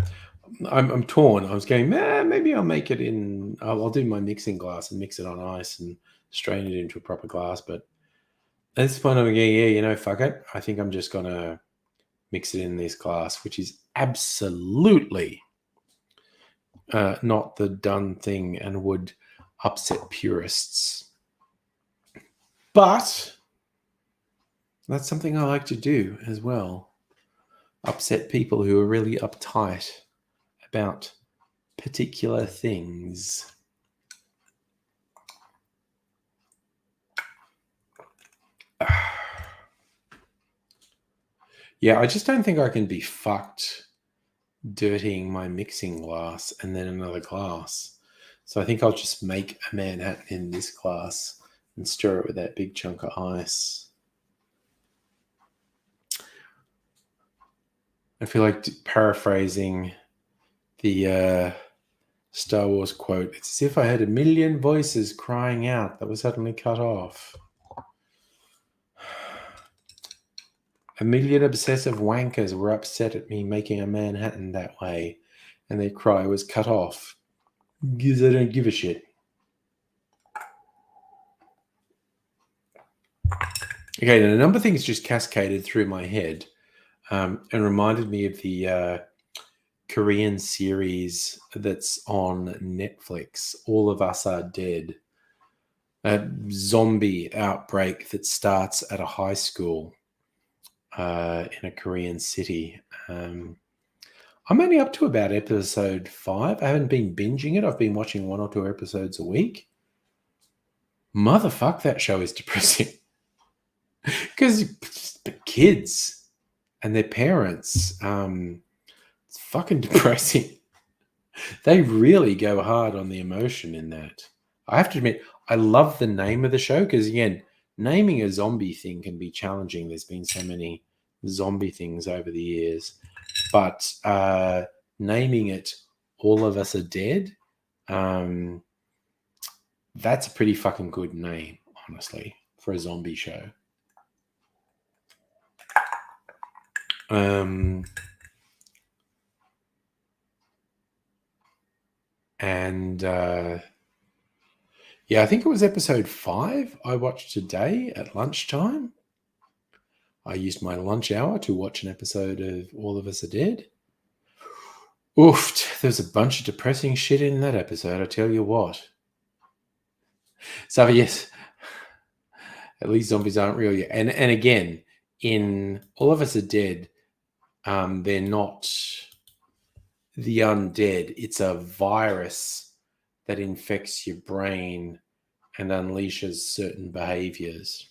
I'm torn. I was going, maybe I'll make it in, I'll do my mixing glass and mix it on ice and strain it into a proper glass. But at this point, I'm going, yeah, fuck it. I think I'm just going to mix it in this glass, which is absolutely not the done thing and would upset purists. But that's something I like to do as well. Upset people who are really uptight about particular things. Yeah, I just don't think I can be fucked dirtying my mixing glass and then another glass. So I think I'll just make a Manhattan in this glass and stir it with that big chunk of ice. I feel like paraphrasing the Star Wars quote. It's as if I had a million voices crying out that were suddenly cut off. A million obsessive wankers were upset at me making a Manhattan that way, and their cry was cut off because I don't give a shit. Okay, and a number of things just cascaded through my head and reminded me of the Korean series that's on Netflix, All of Us Are Dead. A zombie outbreak that starts at a high school in a Korean city. I'm only up to about episode 5. I haven't been binging it. I've been watching 1 or 2 episodes a week. Motherfuck, that show is depressing. Because the kids and their parents, it's fucking depressing. They really go hard on the emotion in that. I have to admit, I love the name of the show because, again, naming a zombie thing can be challenging. There's been so many zombie things over the years. But naming it All of Us Are Dead, that's a pretty fucking good name, honestly, for a zombie show. And yeah, I think it was episode 5 I watched today at lunchtime. I used my lunch hour to watch an episode of All of Us Are Dead. Oof, there's a bunch of depressing shit in that episode, I tell you what. So yes, at least zombies aren't real yet. And again, in All of Us Are Dead, they're not the undead. It's a virus that infects your brain and unleashes certain behaviors.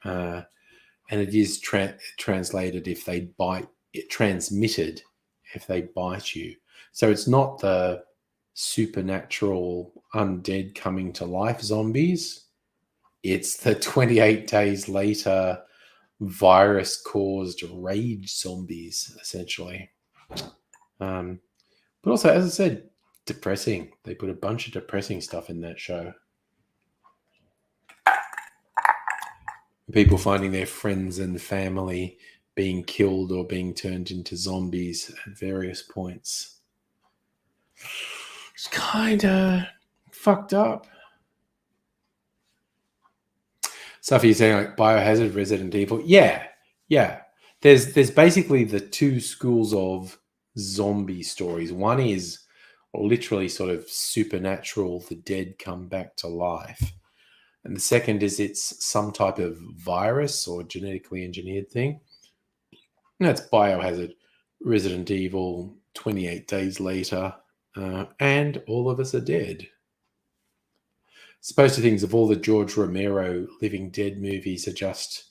And it is translated if they bite, transmitted if they bite you. So it's not the supernatural undead coming to life zombies. It's the 28 days later virus-caused rage zombies, essentially. But also, as I said, depressing. They put a bunch of depressing stuff in that show. People finding their friends and family being killed or being turned into zombies at various points. It's kind of fucked up. Stuff you're saying like Biohazard, Resident Evil. Yeah. There's basically the two schools of zombie stories. One is literally sort of supernatural, the dead come back to life. And the second is it's some type of virus or genetically engineered thing. And that's Biohazard, Resident Evil, 28 Days Later, and All of Us Are Dead. Supposed to things of all the George Romero Living Dead movies are just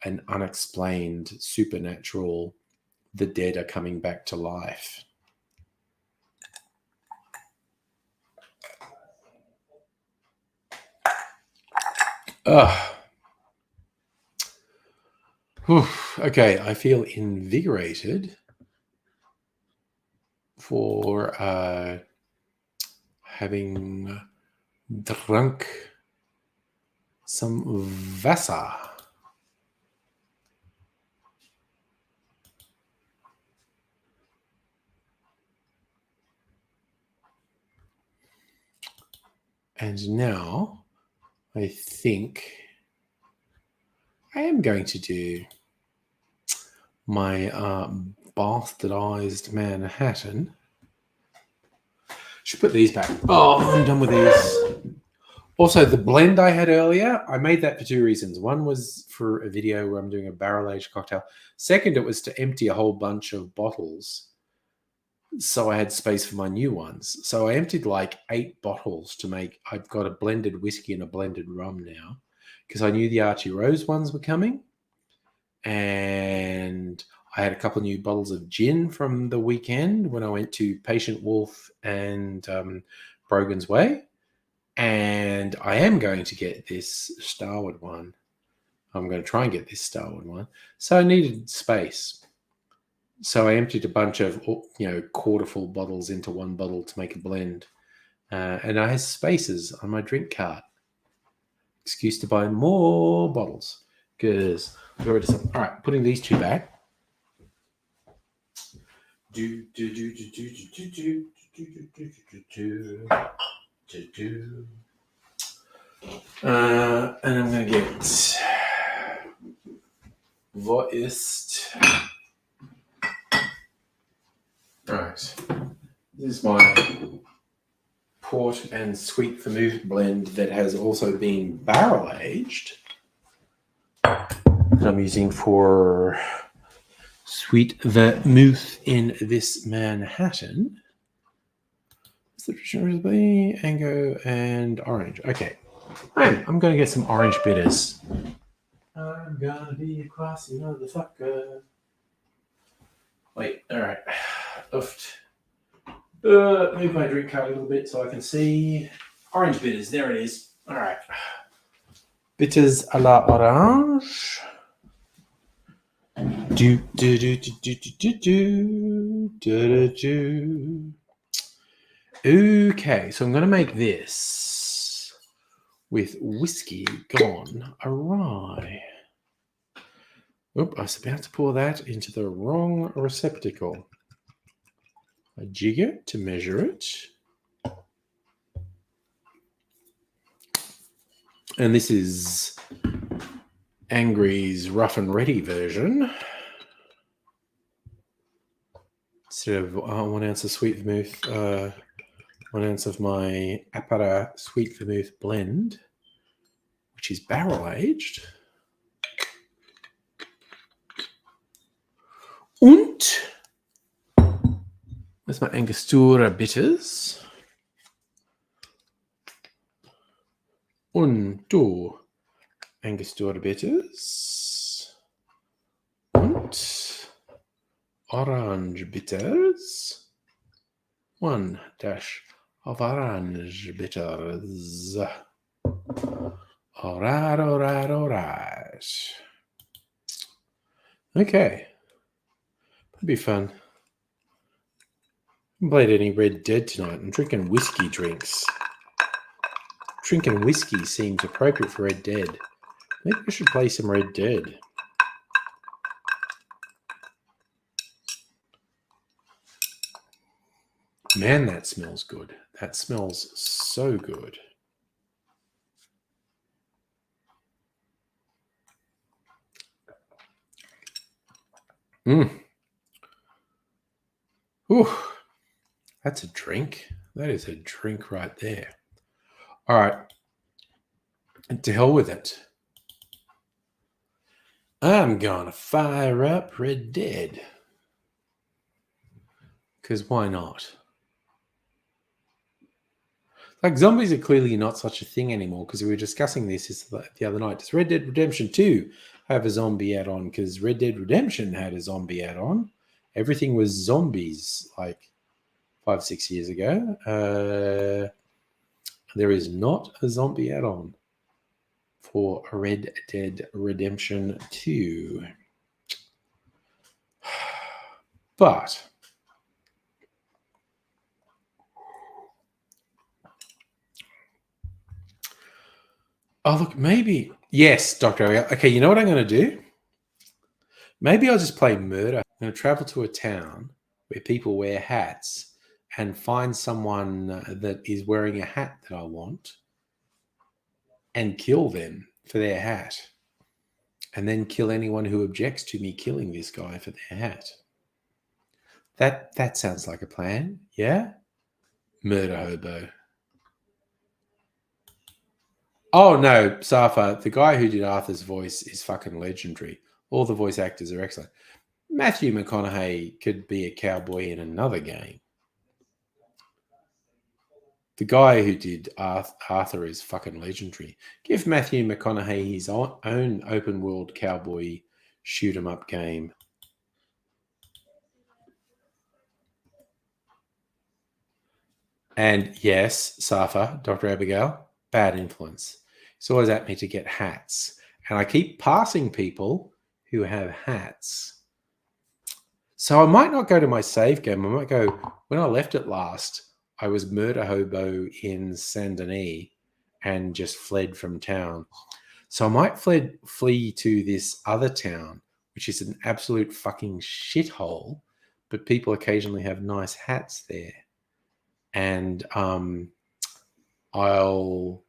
an unexplained supernatural, the dead are coming back to life. Okay, I feel invigorated for having drunk some Wasser. And now I think I am going to do my bastardized Manhattan. Should put these back. Oh, I'm done with these. Also, the blend I had earlier, I made that for two reasons. One was for a video where I'm doing a barrel-aged cocktail. Second, it was to empty a whole bunch of bottles so I had space for my new ones. So I emptied like 8 bottles to make. I've got a blended whiskey and a blended rum now because I knew the Archie Rose ones were coming. And I had a couple of new bottles of gin from the weekend when I went to Patient Wolf and Brogan's Way. And I am going to get this Starward one. I'm going to try and get this Starward one. So I needed space. So I emptied a bunch of, quarterful bottles into one bottle to make a blend. And I have spaces on my drink cart. Excuse to buy more bottles. Because I've already some. All right, putting these two back. And I'm going to get what ist. Right. This is my port and sweet vermouth blend that has also been barrel aged. That I'm using for sweet vermouth in this Manhattan. What's the traditional Mango and orange. Okay. I'm going to get some orange bitters. I'm going to be a classy motherfucker. Wait, all right. Oofed. Move my drink cart a little bit so I can see. Orange bitters, there it is. All right. Bitters a la orange. Okay, so I'm going to make this with whiskey gone awry. Oop, I was about to pour that into the wrong receptacle. A jigger to measure it. And this is Angry's rough and ready version. Instead of 1 ounce of sweet vermouth, 1 ounce of my Apara sweet vermouth blend, which is barrel aged. Und there's my Angostura bitters. Und du Angostura bitters. Und orange bitters. 1 dash of orange bitters. All right. Okay. That'd be fun. I haven't played any Red Dead tonight. I'm drinking whiskey drinks. Drinking whiskey seems appropriate for Red Dead. Maybe I should play some Red Dead. Man, that smells good. That smells so good. Ooh, that's a drink. That is a drink right there. All right. And to hell with it. I'm gonna fire up Red Dead. Because why not? Like, zombies are clearly not such a thing anymore, because we were discussing this the other night. Does Red Dead Redemption 2 have a zombie add-on? Because Red Dead Redemption had a zombie add-on. Everything was zombies like 5-6 years ago. There is not a zombie add-on for Red Dead Redemption 2. But oh, look, maybe. Yes, Dr. Okay, you know what I'm going to do? Maybe I'll just play murder. I'm going to travel to a town where people wear hats and find someone that is wearing a hat that I want and kill them for their hat. And then kill anyone who objects to me killing this guy for their hat. That sounds like a plan, yeah? Murder hobo. Oh, no, Safa, the guy who did Arthur's voice is fucking legendary. All the voice actors are excellent. Matthew McConaughey could be a cowboy in another game. The guy who did Arthur is fucking legendary. Give Matthew McConaughey his own open-world cowboy shoot-'em-up game. And yes, Safa, Dr. Abigail, bad influence. He's always at me to get hats. And I keep passing people who have hats. So I might not go to my save game. I might go, when I left it last, I was murder hobo in Saint Denis and just fled from town. So I might flee to this other town, which is an absolute fucking shithole, but people occasionally have nice hats there. And I'll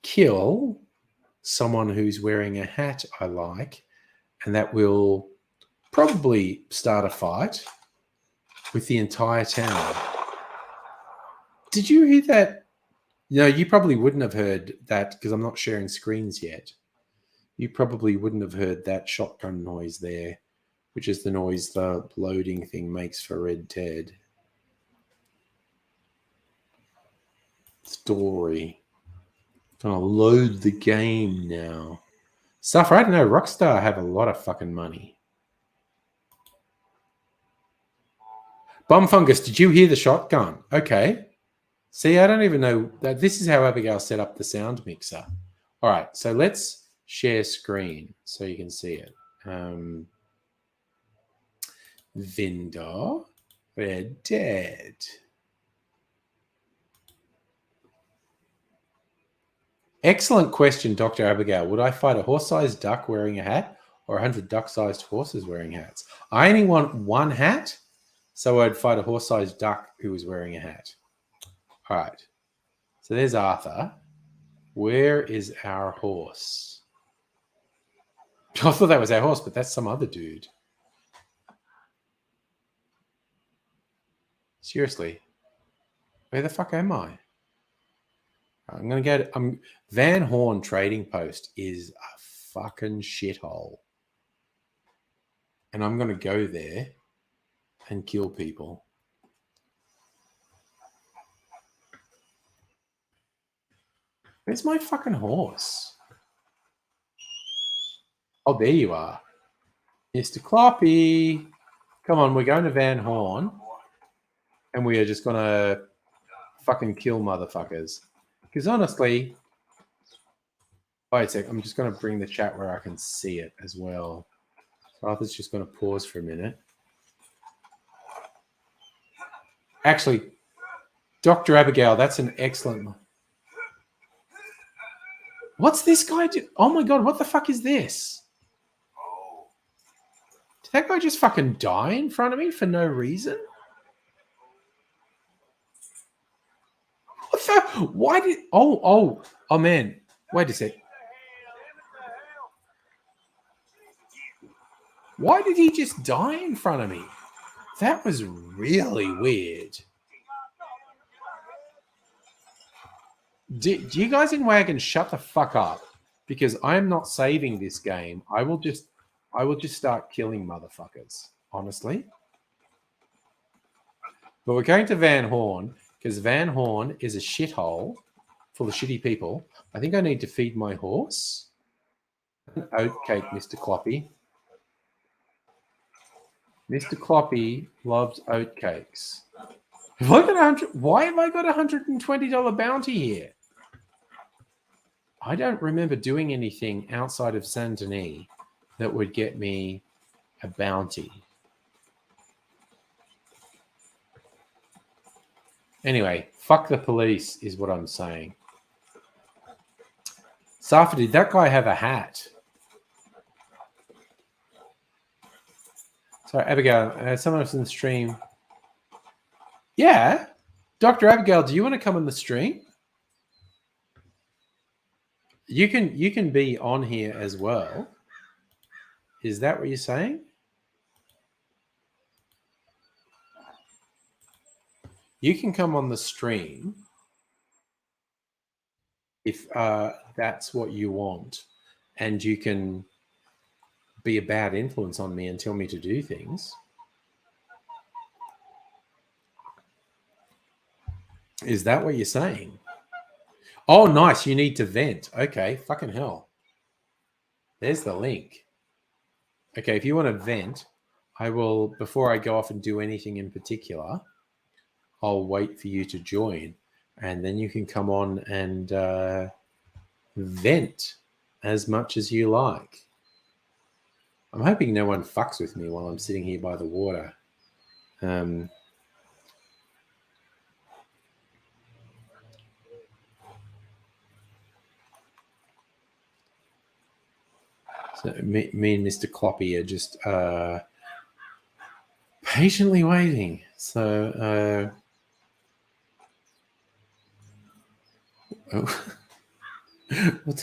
kill someone who's wearing a hat I like, and that will probably start a fight with the entire town. Did you hear that? No, you probably wouldn't have heard that because I'm not sharing screens yet. You probably wouldn't have heard that shotgun noise there, which is the noise the loading thing makes for Red Dead. Story. Gonna load the game now. Stuff, I don't know. Rockstar have a lot of fucking money. Bomb Fungus, did you hear the shotgun? Okay. See, I don't even know that. This is how Abigail set up the sound mixer. All right, so let's share screen so you can see it. Vendor, Red Dead. Excellent question, Dr. Abigail. Would I fight a horse-sized duck wearing a hat or 100 duck-sized horses wearing hats. I only want one hat, so I'd fight a horse-sized duck who was wearing a hat. All right. So there's Arthur. Where is our horse? I thought that was our horse, but that's some other dude. Seriously. Where the fuck am I? I'm going to go Van Horn Trading Post is a fucking shithole. And I'm going to go there and kill people. Where's my fucking horse? Oh, there you are. Mr. Cloppy. Come on, we're going to Van Horn. And we are just going to fucking kill motherfuckers. Because honestly... Wait a sec. I'm just going to bring the chat where I can see it as well. So Arthur's just going to pause for a minute. Actually, Dr. Abigail, that's an excellent... What's this guy do? Oh my God, what the fuck is this? Did that guy just fucking die in front of me for no reason? What the? Why did... Oh man. Wait a sec. Why did he just die in front of me? That was really weird. Do you guys in Wagon shut the fuck up? Because I'm not saving this game. I will just start killing motherfuckers, honestly. But we're going to Van Horn because Van Horn is a shithole full of shitty people. I think I need to feed my horse. An oatcake, Mr. Cloppy. Mr. Cloppy loves oatcakes. Why have I got a $120 bounty here? I don't remember doing anything outside of Saint Denis that would get me a bounty. Anyway, fuck the police is what I'm saying. Safa, did that guy have a hat? Sorry, Abigail, someone else in the stream. Yeah. Dr. Abigail, do you want to come on the stream? You can be on here as well. Is that what you're saying? You can come on the stream if that's what you want, and you can be a bad influence on me and tell me to do things. Is that what you're saying? Oh, nice. You need to vent. Okay, fucking hell. There's the link. Okay, if you want to vent, I will, before I go off and do anything in particular, I'll wait for you to join, and then you can come on and vent as much as you like. I'm hoping no one fucks with me while I'm sitting here by the water. So me and Mr. Cloppy are just patiently waiting. So we'll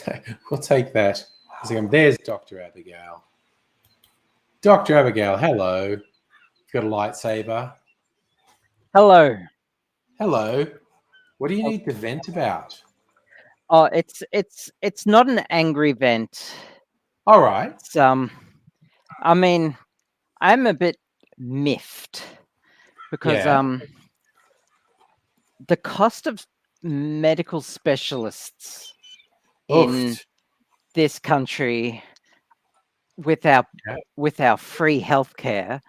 take that. There's Dr. Abigail. Dr. Abigail, hello. Got a lightsaber. Hello. Hello. What do you need to vent about? Oh, it's not an angry vent. All right. It's, I mean, I'm a bit miffed because the cost of medical specialists in this country with our free healthcare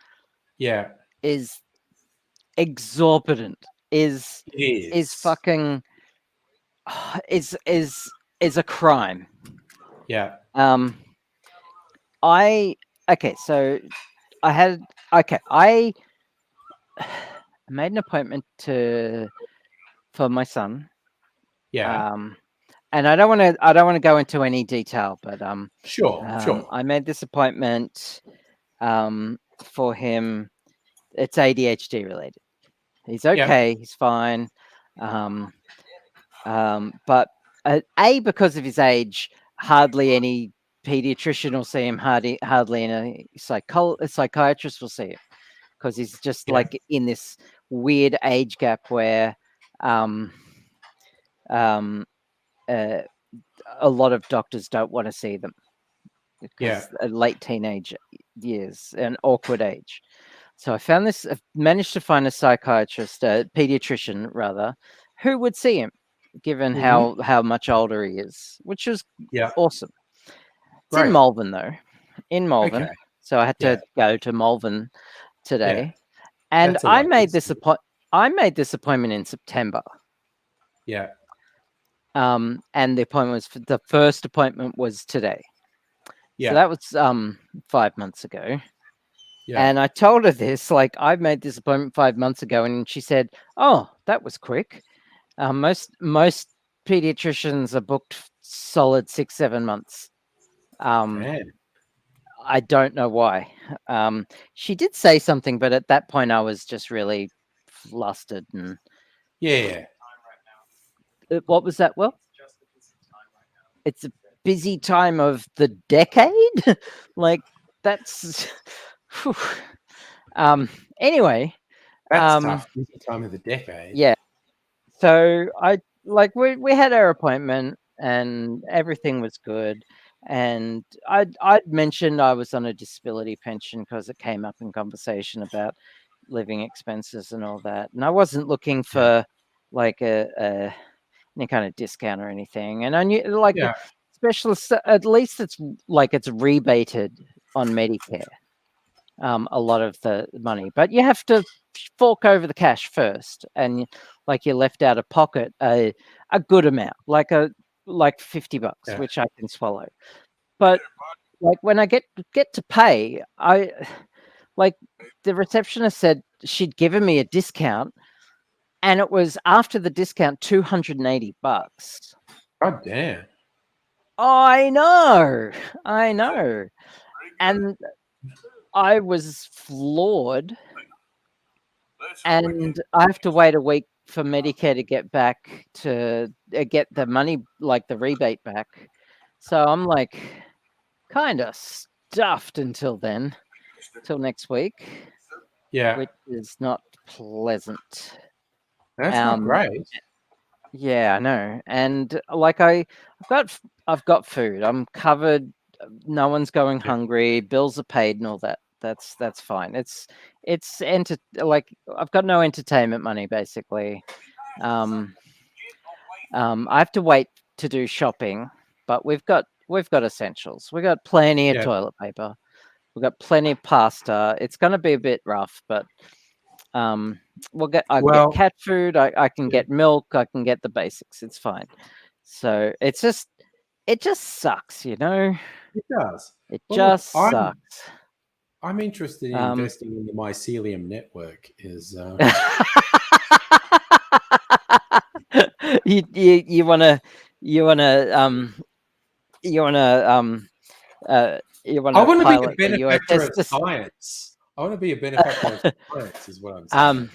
is exorbitant. Is fucking is a crime. Yeah. I made an appointment for my son. Yeah. and I don't want to go into any detail, but Sure. I made this appointment for him. It's ADHD related. He's okay. He's fine. But because of his age, hardly any pediatrician will see him. Hardly any psychiatrist will see him, because he's just like in this weird age gap where a lot of doctors don't want to see them, because late teenage years, an awkward age. So I managed to find a psychiatrist, a pediatrician rather, who would see him, given how much older he is, which was awesome. It's in Malvern though, Okay. so I had to go to Malvern today, and I made this appointment in September. Yeah. And the first appointment was today. Yeah. So that was 5 months ago. Yeah. And I told her this, like, I made this appointment 5 months ago, and she said, "Oh, that was quick." Most pediatricians are booked solid 6-7 months. I don't know why. She did say something, but at that point I was just really flustered and what was that? Well, it's a busy time of the decade. Like, that's anyway. That's tough. Busy time of the decade. Yeah. So we had our appointment and everything was good. And I'd mentioned I was on a disability pension because it came up in conversation about living expenses and all that. And I wasn't looking for like any kind of discount or anything. And I knew, like, specialists, at least it's rebated on Medicare, a lot of the money, but you have to fork over the cash first, and you're left out of pocket a good amount, like $50, which I can swallow. But like when I get to pay, the receptionist said she'd given me a discount, and it was after the discount $280. God damn. I know. And I was floored. And I have to wait a week for Medicare to get back to get the money, like the rebate back. So I'm like kind of stuffed until then, till next week. Yeah. Which is not pleasant. That's not great. Yeah, I know. And like I've got food. I'm covered. No one's going hungry. Bills are paid and all that. That's fine. It's like I've got no entertainment money basically. I have to wait to do shopping, but we've got essentials. We've got plenty of toilet paper. We've got plenty of pasta. It's going to be a bit rough, but I get cat food. I can get milk. I can get the basics. It's fine. So it just sucks, you know. It does. It just sucks. I'm interested in investing in the mycelium network. You wanna I want to be a benefactor of science. I want to be a benefactor of science, is what I'm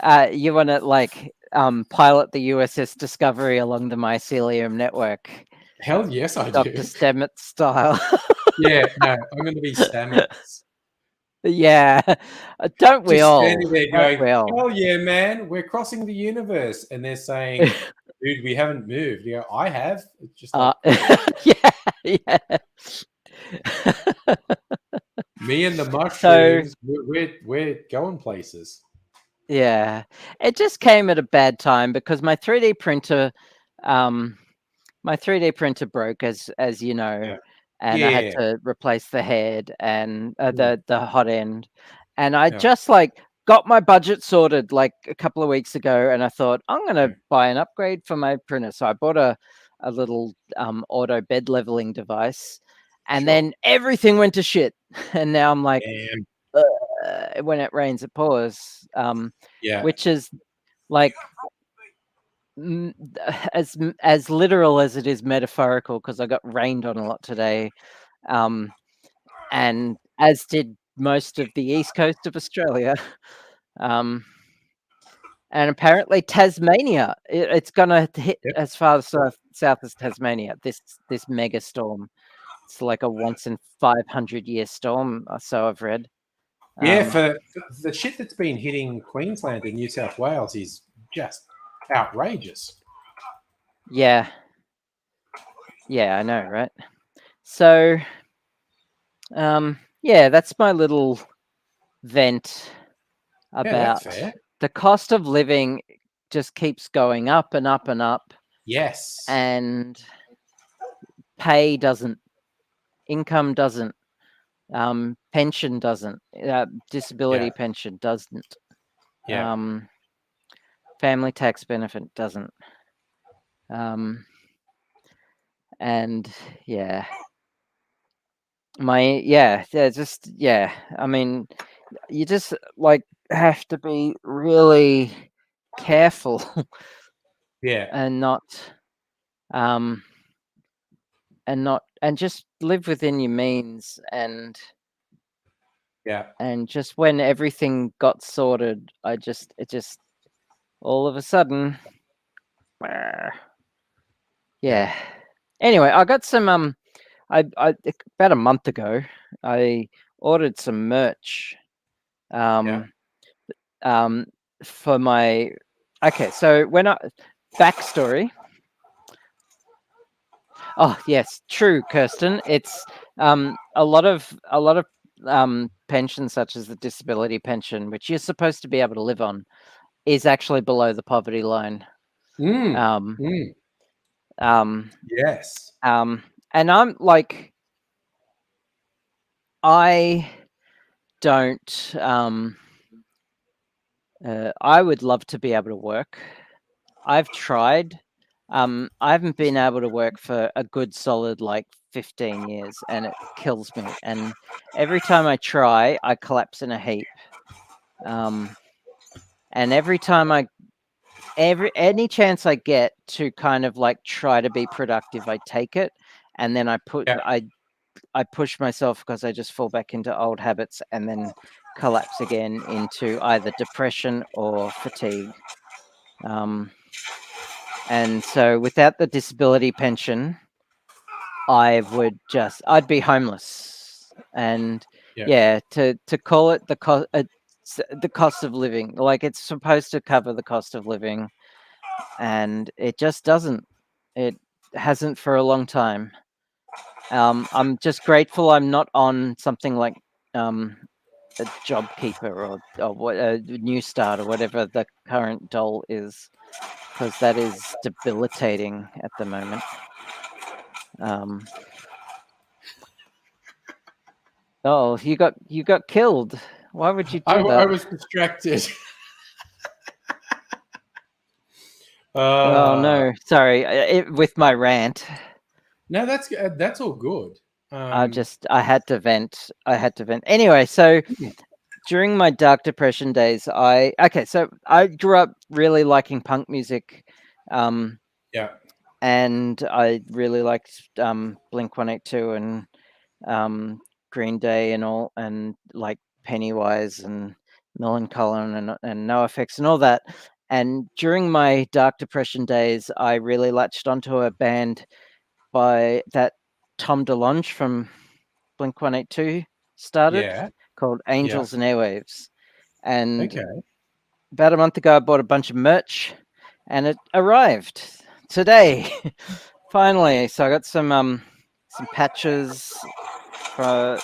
saying. You want to pilot the USS Discovery along the mycelium network? Hell yes, I do. Dr. Stamets style. Yeah, no, I'm going to be Stamets. Yeah, don't we all? Standing there going, hell yeah, man, we're crossing the universe, and they're saying, dude, we haven't moved. You know, I have. It's just like, yeah. Me and the mushrooms, we're going places. Yeah, it just came at a bad time because my 3D printer, broke, as you know, and I had to replace the head and the hot end, and I just got my budget sorted like a couple of weeks ago, and I thought I'm gonna buy an upgrade for my printer, so I bought a little auto bed leveling device. And then everything went to shit. And now I'm like, when it rains, it pours. Which is like as literal as it is metaphorical, because I got rained on a lot today, and as did most of the east coast of Australia. And apparently Tasmania, it's gonna hit Yep. as far south as Tasmania. This mega storm. It's like a once in 500-year storm, so I've read. Yeah, for the shit that's been hitting Queensland and New South Wales is just outrageous. Yeah. Yeah, I know, right? So, yeah, that's my little vent Yeah, about that's fair. the cost of living just keeps going up and up and up, Yes. and pay doesn't, income doesn't, pension doesn't, disability Yeah. pension doesn't, Yeah. family tax benefit doesn't, and yeah, I mean, you just like have to be really careful Yeah. and not and just live within your means, and Yeah. just when everything got sorted, it just all of a sudden, yeah. Anyway, I got some I about a month ago I ordered some merch Yeah. for my so when I backstory. Oh yes, true, Kirsten. It's a lot of pensions, such as the disability pension, which you're supposed to be able to live on, is actually below the poverty line. Yes. And I'm like, I don't. I would love to be able to work. I've tried. I haven't been able to work for a good solid 15 years, and it kills me. And every time I try, I collapse in a heap. And every time any chance I get to kind of try to be productive, I take it, and then I push myself, because I just fall back into old habits and then collapse again into either depression or fatigue. And so without the disability pension, I'd be homeless. And to call it the cost of living, it's supposed to cover the cost of living, and it just doesn't. It hasn't for a long time. I'm just grateful I'm not on something like a JobKeeper or what, a Newstart or whatever the current dole is, because that is debilitating at the moment. Oh, you got killed. Why would you do that? I was distracted. Oh no, sorry. With my rant, No, that's all good. I had to vent. Anyway, so during my dark depression days, so I grew up really liking punk music. Yeah. And I really liked Blink-182 and Green Day and all, and like Pennywise and Millencolin and NoFX and all that. And during my dark depression days, I really latched onto a band by that Tom DeLonge from Blink-182 started, called Angels and Airwaves. And about a month ago, I bought a bunch of merch, and it arrived today, finally. So I got some patches from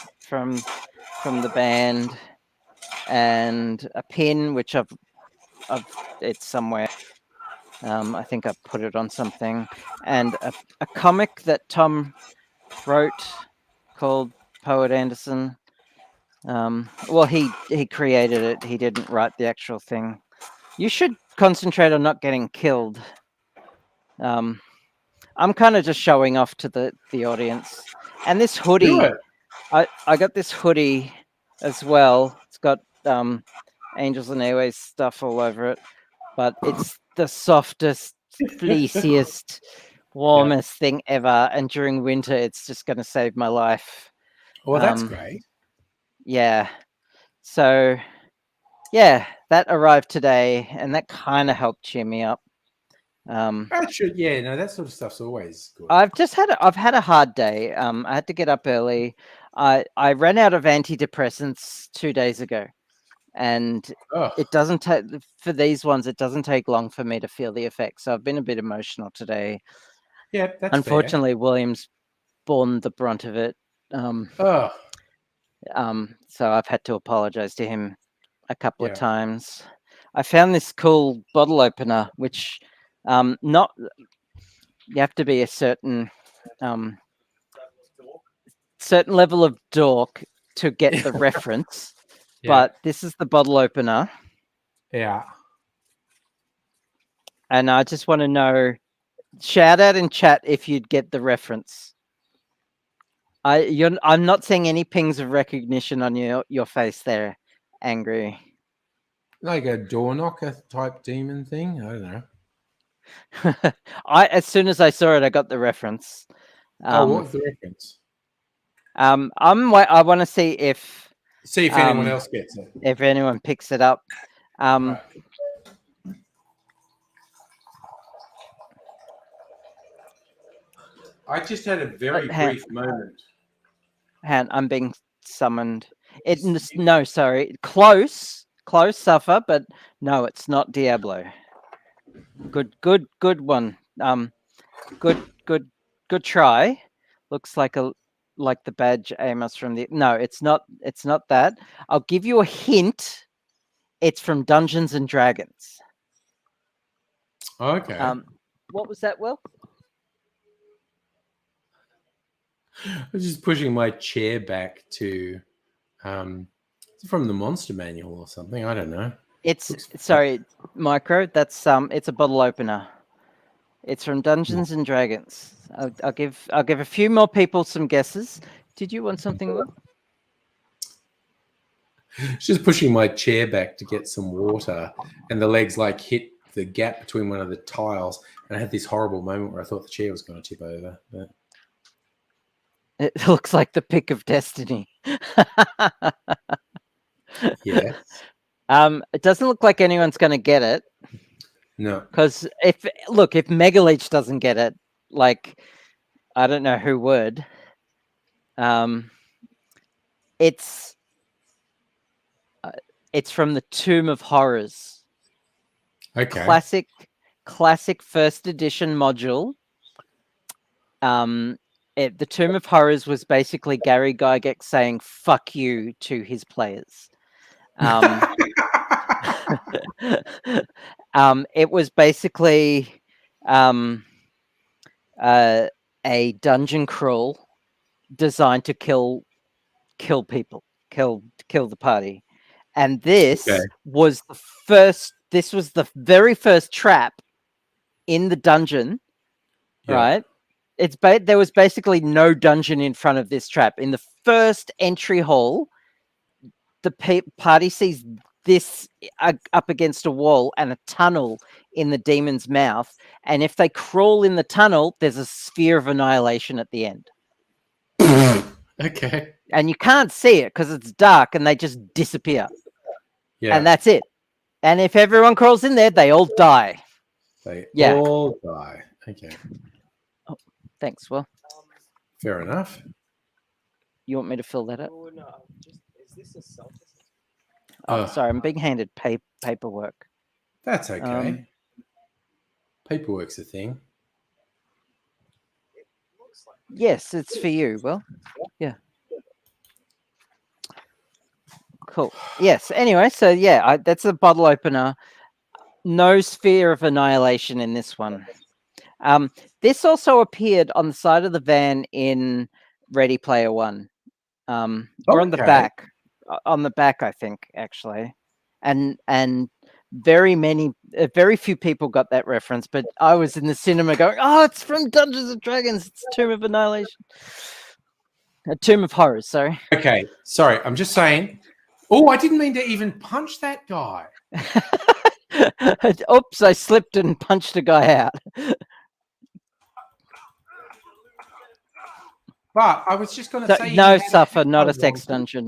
the band, and a pin, which it's somewhere. I think I put it on something, and a comic that Tom wrote called Poet Anderson. Well, he created it. He didn't write the actual thing. You should concentrate on not getting killed. I'm kind of just showing off to the audience. And this hoodie, I got this hoodie as well. It's got Angels and Airways stuff all over it, but it's the softest fleeciest, warmest thing ever. And during winter, it's just going to save my life. Well, that's great. Yeah. So, yeah, that arrived today, and that kind of helped cheer me up. That should, yeah, no, that sort of stuff's always good. I've had a hard day. I had to get up early. I ran out of antidepressants 2 days ago, and it doesn't take for these ones. It doesn't take long for me to feel the effects. So I've been a bit emotional today. Yeah, that's unfortunately fair. William's borne the brunt of it. So I've had to apologize to him a couple of times. I found this cool bottle opener, which not you have to be a certain level of dork to get the reference. But this is the bottle opener. Yeah. And I just want to know, shout out in chat if you'd get the reference. I'm not seeing any pings of recognition on your face there, Angry. Like a door knocker type demon thing? I don't know. As soon as I saw it, I got the reference. What's the reference? I want to see if anyone else gets it. If anyone picks it up. Right. I just had a very brief moment. I'm being summoned. Sorry. Close, Suffer, but no, it's not Diablo. Good one. Good try. Looks like the badge Amos from the. No, it's not that. I'll give you a hint. It's from Dungeons and Dragons. Okay. What was that, Will? I was just pushing my chair back to from the Monster Manual or something. I don't know. Sorry, Micro. That's it's a bottle opener. It's from Dungeons and Dragons. I'll give a few more people some guesses. Did you want something, Will? Just pushing my chair back to get some water, and the legs like hit the gap between one of the tiles, and I had this horrible moment where I thought the chair was going to tip over. But it looks like the pick of destiny. Yeah. It doesn't look like anyone's going to get it. No. Because if Mega Leech doesn't get it, like, I don't know who would. It's from the Tomb of Horrors. Okay. Classic first edition module. The Tomb of Horrors was basically Gary Gygax saying "fuck you" to his players. It was basically a dungeon crawl designed to kill people, kill the party, and this was the first. This was the very first trap in the dungeon, right? There was basically no dungeon in front of this trap. In the first entry hall, the party sees this up against a wall and a tunnel in the demon's mouth. And if they crawl in the tunnel, there's a sphere of annihilation at the end. Okay. And you can't see it because it's dark and they just disappear. Yeah. And that's it. And if everyone crawls in there, they all die. They all die. Okay. Oh, thanks, Will. Fair enough. You want me to fill that up? Oh, no. Is this a self? Sorry, I'm being handed paperwork. That's okay. Paperwork's a thing. Yes, it's for you, Will. Yeah. Cool. Yes. Anyway, so yeah, that's a bottle opener. No sphere of annihilation in this one. This also appeared on the side of the van in Ready Player One, or on the back. On the back, I think, actually, and very few people got that reference. But I was in the cinema going, "Oh, it's from Dungeons and Dragons. It's Tomb of Annihilation, Tomb of Horrors." Sorry. Okay, sorry. I'm just saying. Oh, I didn't mean to even punch that guy. Oops! I slipped and punched a guy out. But I was just going to So, say, no he had suffer, hat not I a sex wanted. dungeon.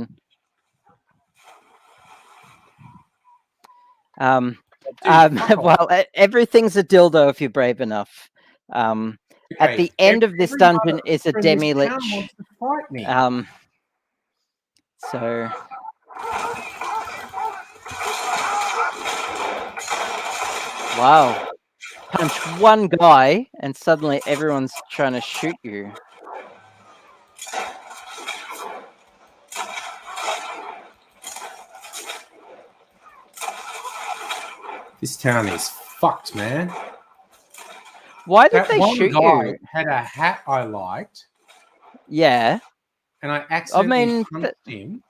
Dude, fuck off. Well, everything's a dildo if you're brave enough. At the end of this every dungeon is a motherfucker in this demi town lich. wants to fight me. So wow, punch one guy and suddenly everyone's trying to shoot you. This town is fucked, man. Why did That they one shoot guy you? had a hat I liked, Yeah, and I accidentally punched him.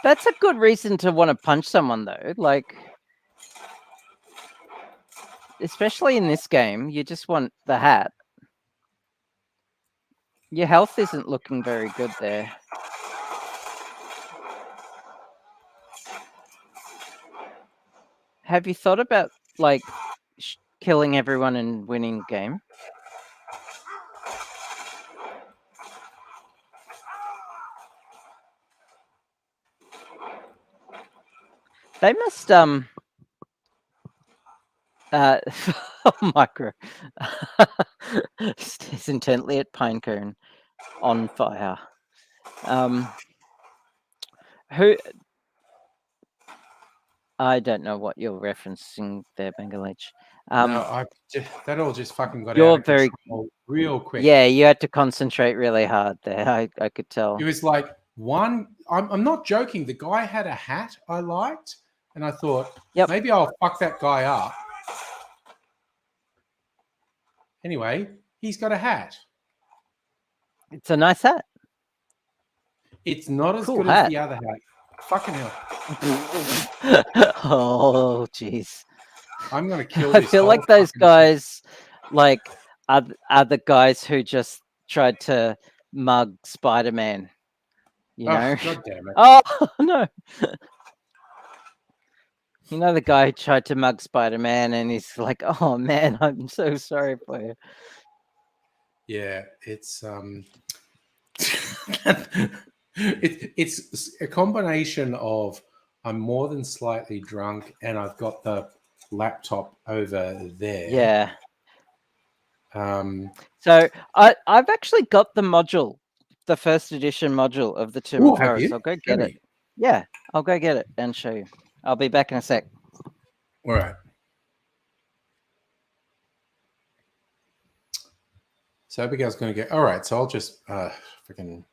that's a good reason to want to punch someone, though. Like, especially in this game, you just want the hat. Your health isn't looking very good there. Have you thought about, like, killing everyone and winning the game? They must, Micro stares intently at Pinecone on fire. Who? I don't know what you're referencing there, Bengalich. No, that all just fucking got You're out of control real quick. Yeah, you had to concentrate really hard there. I could tell. It was like one. I'm not joking. The guy had a hat I liked, and I thought, maybe I'll fuck that guy up. Anyway, he's got a hat. It's a nice hat. It's not as Cool good hat. as the other hat. Fucking hell. Oh, jeez. I'm gonna kill I this. feel like those guys, like, are the guys who just tried to mug Spider-Man. You know? God damn it. Oh no. You know the guy who tried to mug Spider-Man and he's like, oh man, I'm so sorry for you. Yeah, it's it's a combination of I'm more than slightly drunk and I've got the laptop over there. Yeah. So I've actually got the module, the first edition module of the Tomb of Horrors. I'll go get it. Yeah, I'll go get it and show you. I'll be back in a sec. All right. So Abigail's going to get... All right, so I'll just freaking...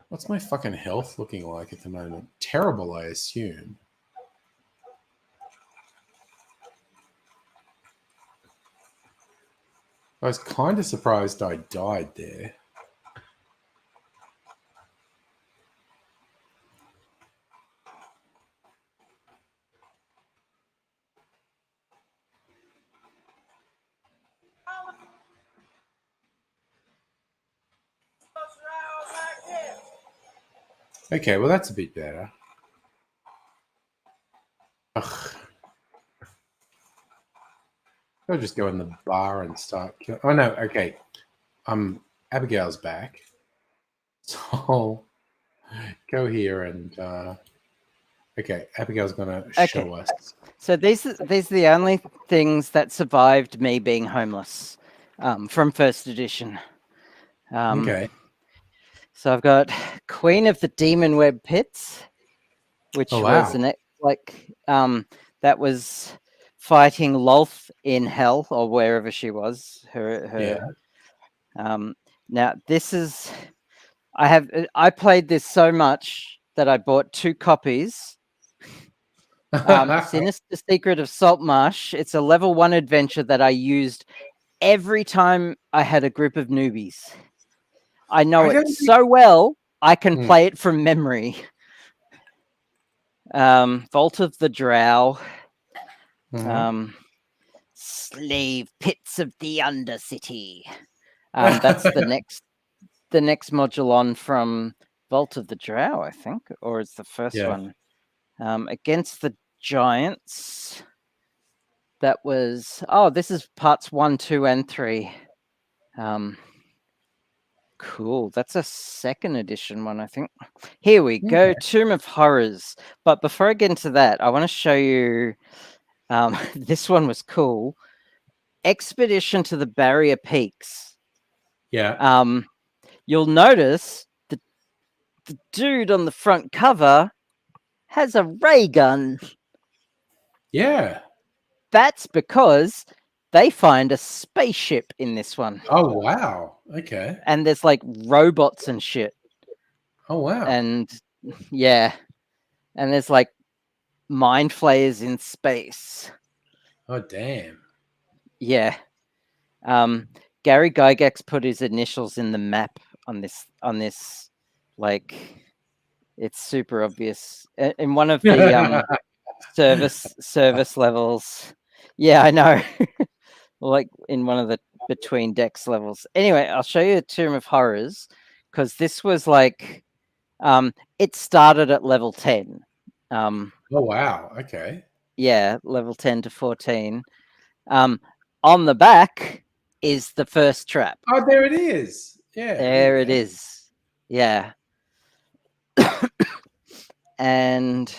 What's my fucking health looking like at the moment? Terrible, I assume. I was kind of surprised I died there. Okay, well, that's a bit better. Ugh. I'll just go in the bar and start killing. Oh, no, okay. Abigail's back. So I'll go here and... okay, Abigail's going to show us. So these are the only things that survived me being homeless from first edition. Okay. So I've got Queen of the Demon Web Pits, which was that was fighting Lolth in hell or wherever she was. Now this is I played this so much that I bought 2 copies. Sinister Secret of Saltmarsh. It's a level 1 adventure that I used every time I had a group of newbies. I know it so well, I can play it from memory. Vault of the Drow. Slave Pits of the Undercity. That's the next module on from Vault of the Drow, I think, or it's the first one. Against the Giants. That was this is parts 1, 2, and 3. Cool. That's a second edition one, I think. Here we go, Tomb of Horrors. But before I get into that, I want to show you. This one was cool. Expedition to the Barrier Peaks. Yeah. You'll notice the dude on the front cover has a ray gun. Yeah. That's because they find a spaceship in this one. Oh, wow. Okay. And there's like robots and shit. Oh, wow. And yeah. And there's like mind flayers in space. Oh, damn. Yeah. Gary Gygax put his initials in the map on this, like, it's super obvious. In one of the service levels. Yeah, I know. Like in one of the between decks levels. Anyway, I'll show you a Tomb of Horrors, because this was like it started at level 10. Oh, wow. Okay. Yeah, level 10 to 14. On the back is the first trap. Oh, there it is. Yeah. There it is. Yeah. And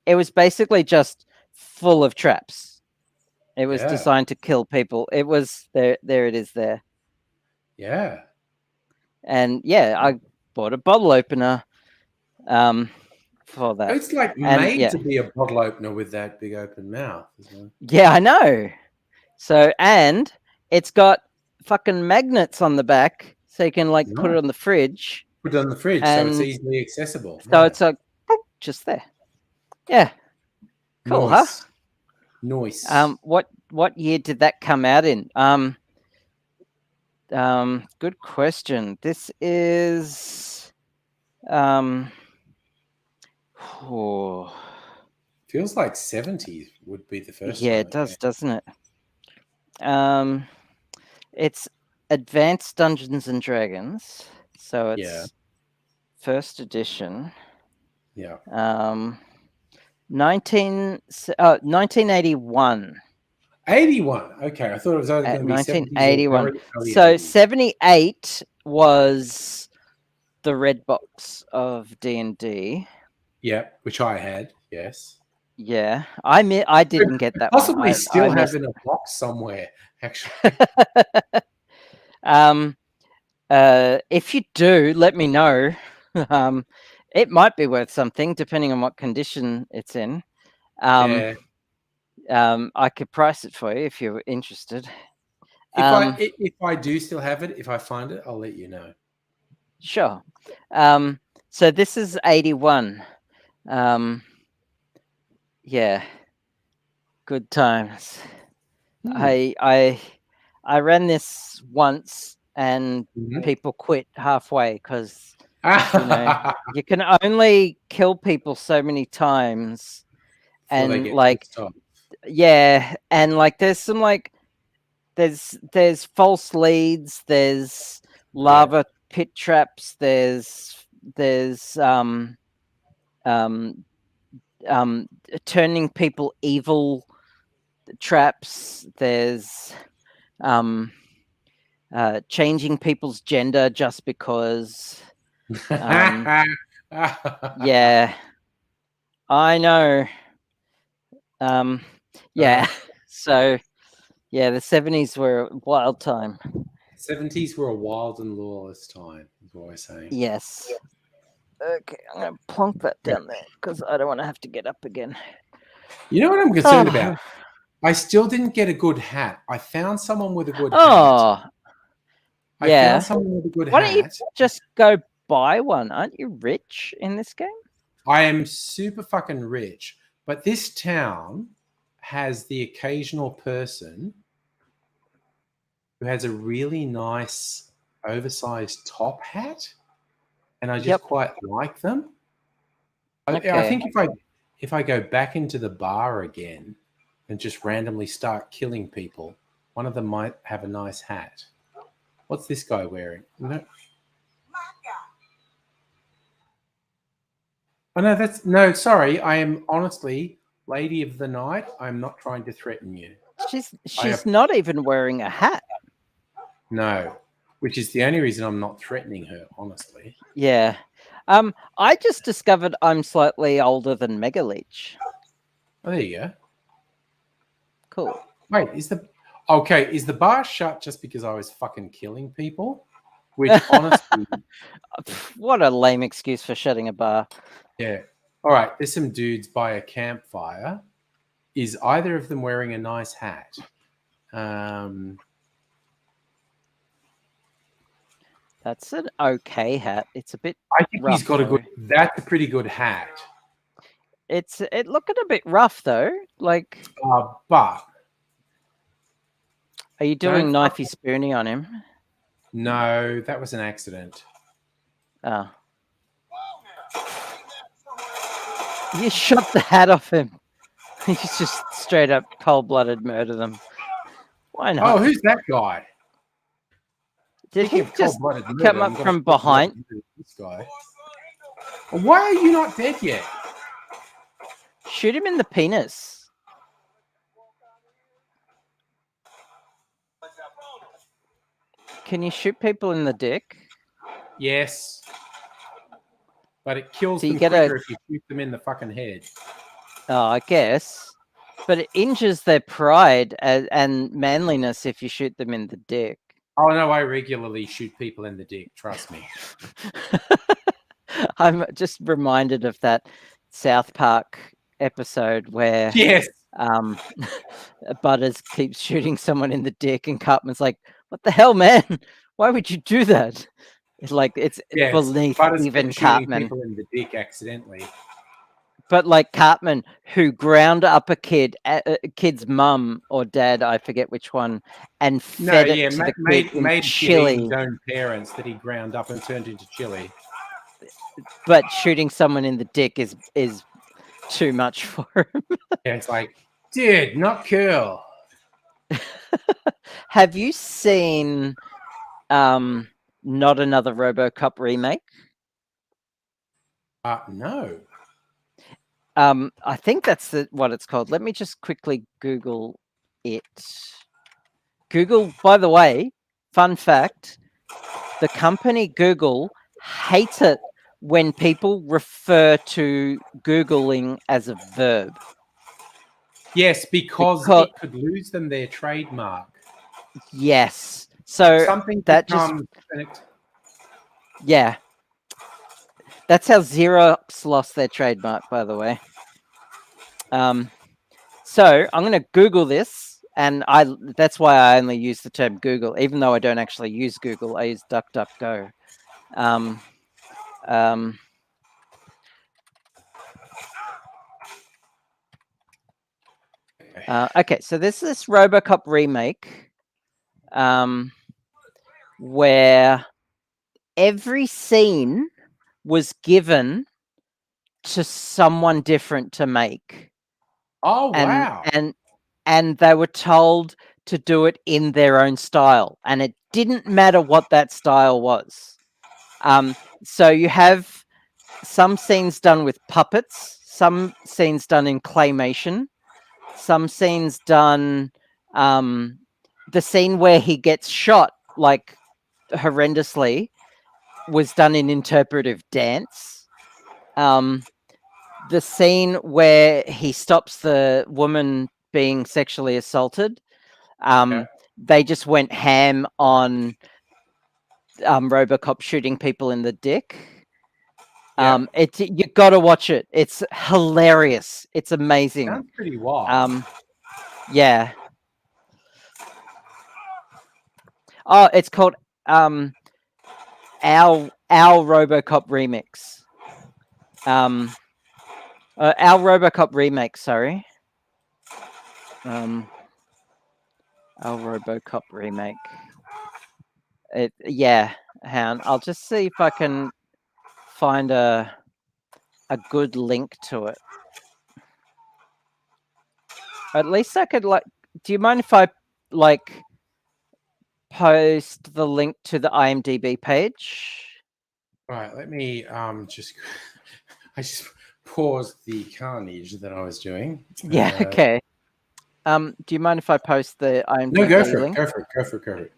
it was basically just full of traps. It was designed to kill people. It was there. There it is there. Yeah. And yeah, I bought a bottle opener for that. It's like made to be a bottle opener with that big open mouth. Isn't it? Yeah, I know. So, and it's got fucking magnets on the back, so you can like put it on the fridge. Put it on the fridge, so it's easily accessible. So it's like just there. Yeah. Cool, nice. huh? Nice. What year did that come out in? Good question. This is feels like 70s would be the first yeah, one, it does, doesn't it? It's Advanced Dungeons and Dragons, so it's first edition. Yeah. 1981. 81. Okay, I thought it was only going to be 1981. 70s. So 78 was the red box of D&D. Yeah, which I had. Yes. Yeah, I didn't get that. Possibly one. still have in a box somewhere. Actually. If you do, let me know. It might be worth something depending on what condition it's in. I could price it for you if you're interested. If I do still have it, if I find it, I'll let you know. Sure. So this is 81. Yeah. Good times. I ran this once and people quit halfway because you can only kill people so many times, and like and like there's some like there's false leads, there's lava pit traps, there's turning people evil traps, there's changing people's gender just because. Yeah, I know. So yeah, the 70s were a wild time. 70s were a wild and lawless time, is what I'm saying. Yes. Okay, I'm gonna plonk that down there because I don't want to have to get up again. You know what I'm concerned about? I still didn't get a good hat. I found someone with a good hat. I found someone with a good hat. Why don't you just go buy one? Aren't you rich in this game? I am super fucking rich, but this town has the occasional person who has a really nice oversized top hat, and I just quite like them. I think if I go back into the bar again and just randomly start killing people, one of them might have a nice hat. What's this guy wearing? No. Oh, no, sorry. I am honestly Lady of the night, I'm not trying to threaten you. She's not even wearing a hat. No, which is the only reason I'm not threatening her, honestly. Yeah. I just discovered I'm slightly older than Mega Leech. Oh, there you go. Cool. Wait, is the bar shut just because I was fucking killing people? Which honestly, What a lame excuse for shutting a bar. yeah. All right, there's some dudes by a campfire. Is either of them wearing a nice hat? That's an okay hat. It's a bit. I think he's rough, got a though. good. That's a pretty good hat. It looking a bit rough though. Like, But are you doing Don't knifey spoony on him? no, that was an accident. Oh. You shot the hat off him. He's just straight up cold-blooded murder them. Why not? Oh, who's that guy? Did he Speaking of just cold-blooded murder, come I'm up gonna from put behind? this guy. Why are you not dead yet? Shoot him in the penis. Can you shoot people in the dick? Yes, but it kills So you them get quicker if you shoot them in the fucking head. Oh, I guess. But it injures their pride and manliness if you shoot them in the dick. Oh no, I regularly shoot people in the dick. Trust me. I'm just reminded of that South Park episode where Yes. Butters keeps shooting someone in the dick, and Cartman's like, "What the hell, man? Why would you do that?" It's like it's Yes. beneath Butters even kept shooting Cartman. people in the dick accidentally. But like Cartman, who ground up a kid's mum or dad, I forget which one, and fed it to the kid in made chili. his own parents that he ground up and turned into chili. But shooting someone in the dick is too much for him. Yeah, it's like, dude, not cool. Have you seen Not Another RoboCop remake? No. I think that's what it's called. Let me just quickly Google it. Google, by the way, fun fact, the company Google hates it when people refer to Googling as a verb. Yes, because it could lose them their trademark. Yes. So something that becomes yeah. That's how Xerox lost their trademark, by the way. So I'm going to Google this, and that's why I only use the term Google, even though I don't actually use Google. I use DuckDuckGo. Okay, so this is RoboCop remake, where every scene was given to someone different to make. Oh, wow. And they were told to do it in their own style, and it didn't matter what that style was. So you have some scenes done with puppets, some scenes done in claymation, some scenes done the scene where he gets shot like horrendously was done in interpretive dance. The scene where he stops the woman being sexually assaulted, they just went ham on RoboCop shooting people in the dick. You got to watch it. It's hilarious. It's amazing. Sounds pretty wild. Yeah. Oh, it's called our RoboCop remix. Our RoboCop remake. Sorry. Our RoboCop remake. Yeah, hang on. I'll just see if I can find a good link to it. At least I could do you mind if I post the link to the IMDb page? Right, let me just I just pause the carnage that I was doing. Yeah. Okay. Do you mind if I post the IMDb No, go for it. link? Go for it. Go for it. Go for it.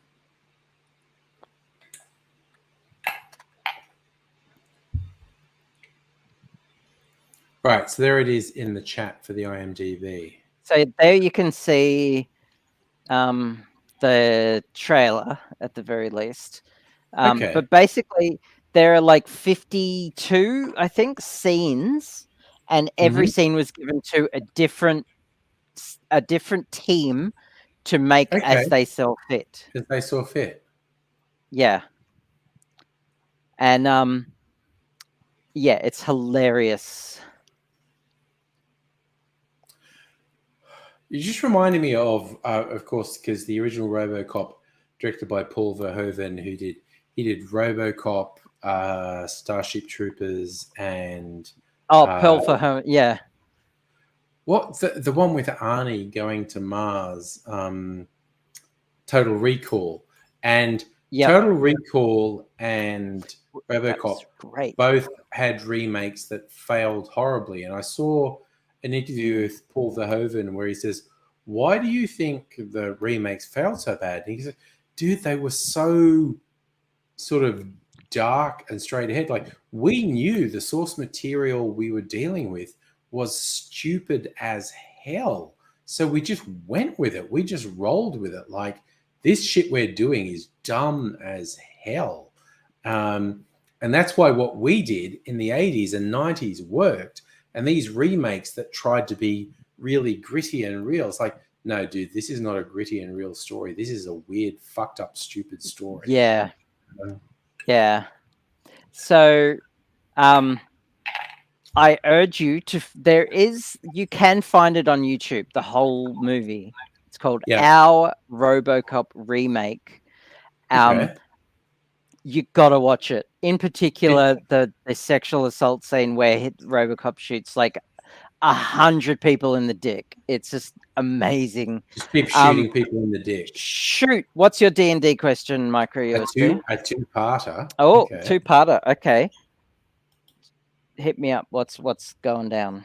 Right, so there it is in the chat for the IMDb. So there you can see the trailer at the very least. Okay. But basically, there are like 52, I think, scenes, and every scene was given to a different team to make Okay. as they saw fit. As they saw fit. Yeah. And yeah, it's hilarious. You just reminded me of course, because the original RoboCop, directed by Paul Verhoeven, he did RoboCop, Starship Troopers, and Pearl for home. Yeah. what the one with Arnie going to Mars, Total Recall, and Total Recall and RoboCop great. both had remakes that failed horribly. And I saw an interview with Paul Verhoeven where he says, "Why do you think the remakes failed so bad?" And he said, "Dude, they were so sort of dark and straight ahead. Like, we knew the source material we were dealing with was stupid as hell. So we just went with it. We just rolled with it. Like, this shit we're doing is dumb as hell." And that's why what we did in the 80s and 90s worked. And these remakes that tried to be really gritty and real, it's like, no, dude, this is not a gritty and real story. This is a weird, fucked up, stupid story. Yeah. Yeah. So I urge you to, you can find it on YouTube, the whole movie. It's called Our RoboCop Remake. Okay. You gotta watch it. In particular, the sexual assault scene where RoboCop shoots like 100 people in the dick. It's just amazing. Just keep shooting people in the dick. Shoot. What's your D&D question, Micro USB? A two-parter. Oh, okay. Two-parter. Okay. Hit me up. What's going down?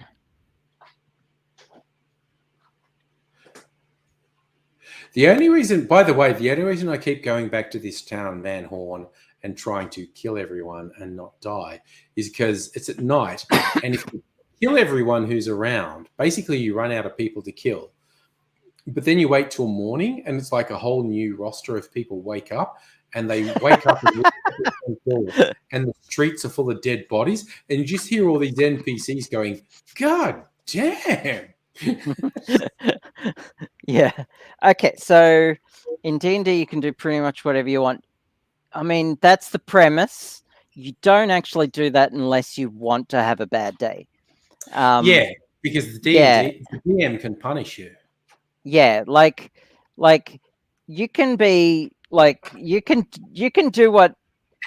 The only reason, by the way, I keep going back to this town, Van Horn, and trying to kill everyone and not die is because it's at night. And if you kill everyone who's around, basically you run out of people to kill. But then you wait till morning and it's like a whole new roster of people wake up, and they wake up and the streets are full of dead bodies. And you just hear all these NPCs going, "God damn." Yeah. Okay. So in D&D, you can do pretty much whatever you want. I mean, that's the premise. You don't actually do that unless you want to have a bad day. Yeah, because the DM can punish you. Yeah, like you can be like you can do what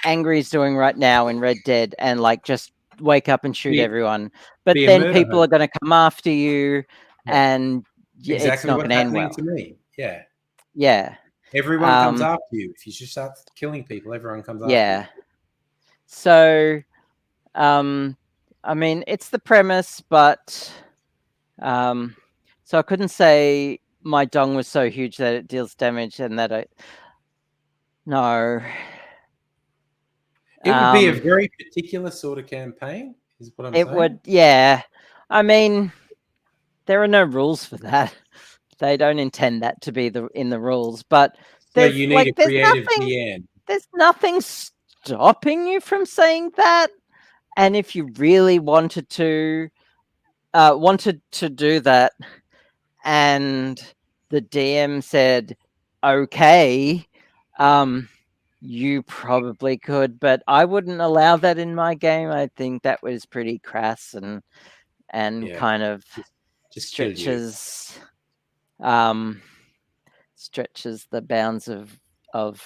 Angry's doing right now in Red Dead and like just wake up and shoot everyone. But then people are going to come after you, and exactly it's not going to end well. To me. Yeah. Yeah. Everyone comes after you. If you just start killing people, everyone comes after you. Yeah. So, I mean, it's the premise, but so I couldn't say my dong was so huge that it deals damage and that no. It would be a very particular sort of campaign, is what I'm saying. It would, yeah. I mean, there are no rules for that. They don't intend that to be in the rules, but so you need a creative DM. There's nothing stopping you from saying that. And if you really wanted to do that, and the DM said, "Okay," you probably could, but I wouldn't allow that in my game. I think that was pretty crass and kind of just stretches the bounds of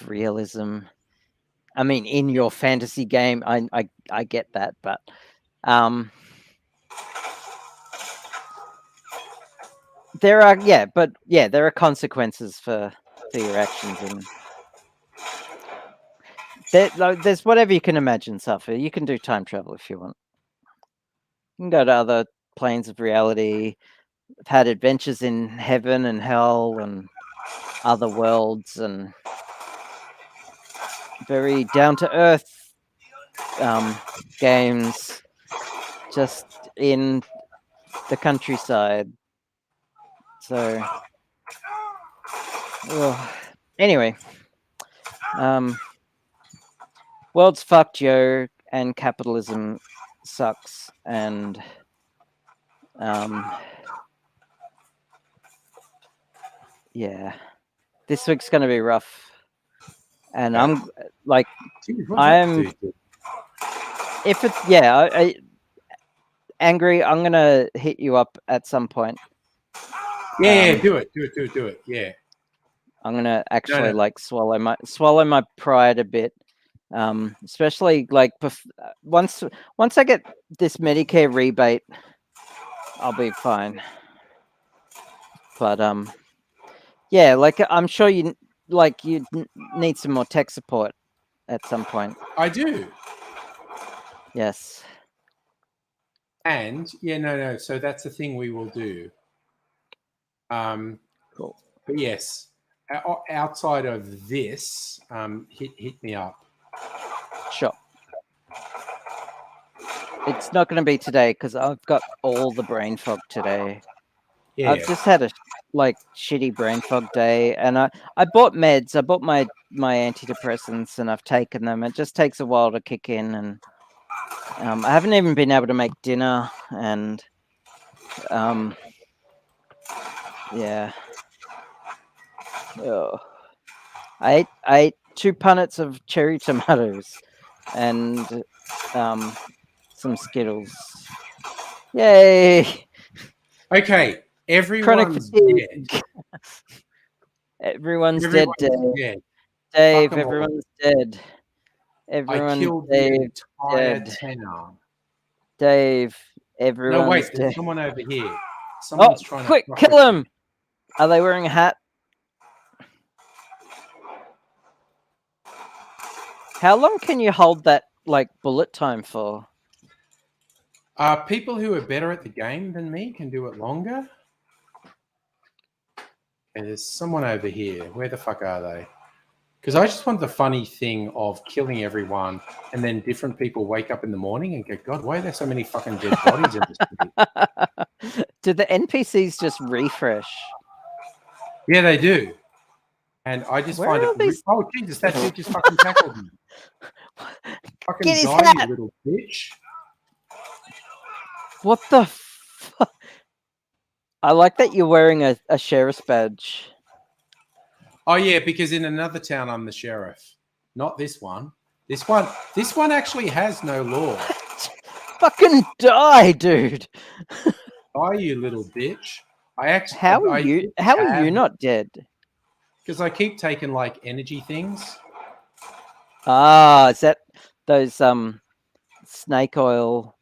realism. I mean, in your fantasy game, I get that, but there are consequences for your actions, and there's whatever you can imagine, Suffer. You can do time travel if you want. You can go to other planes of reality. I've had adventures in heaven and hell and other worlds and very down to earth games just in the countryside. So, anyway, world's fucked, yo, and capitalism sucks, and yeah, this week's gonna be rough, and I'm like, Jeez, what's I'm that do? if it's I angry, I'm gonna hit you up at some point. Yeah, do it. Yeah. I'm gonna actually No. like swallow my pride a bit, especially like once I get this Medicare rebate, I'll be fine. But yeah, like I'm sure you need some more tech support at some point. I do. Yes. And yeah, no. So that's the thing we will do. Cool. But yes, outside of this, hit me up. Sure. It's not going to be today because I've got all the brain fog today. Yeah. I've just had a shitty brain fog day, and I bought meds. I bought my antidepressants, and I've taken them. It just takes a while to kick in, and I haven't even been able to make dinner, and yeah. Oh. I ate 2 punnets of cherry tomatoes and some Skittles. Yay! Okay, everyone's dead. Everyone's dead, Dave. Dead. Dave, Fuck 'em all. everyone's dead. Everyone I killed Dave, the entire dead. town. Dave, everyone's No, wait, dead. there's someone over here. Someone's trying quick, to kill him! Are they wearing a hat? How long can you hold that like bullet time for? People who are better at the game than me can do it longer. And there's someone over here. Where the fuck are they? Because I just want the funny thing of killing everyone, and then different people wake up in the morning and go, God, why are there so many fucking dead bodies in this city? Do the NPCs just refresh? Yeah, they do. And I just Where find are it. these- Oh, Jesus, that dude just fucking tackled me. Fucking Get his die, hat! you little bitch. What the fuck? I like that you're wearing a sheriff's badge. Oh yeah, because in another town I'm the sheriff. Not this one. This one actually has no law. Fucking die, dude. Die, you little bitch. How are you not dead? Because I keep taking like energy things. Ah, is that those snake oil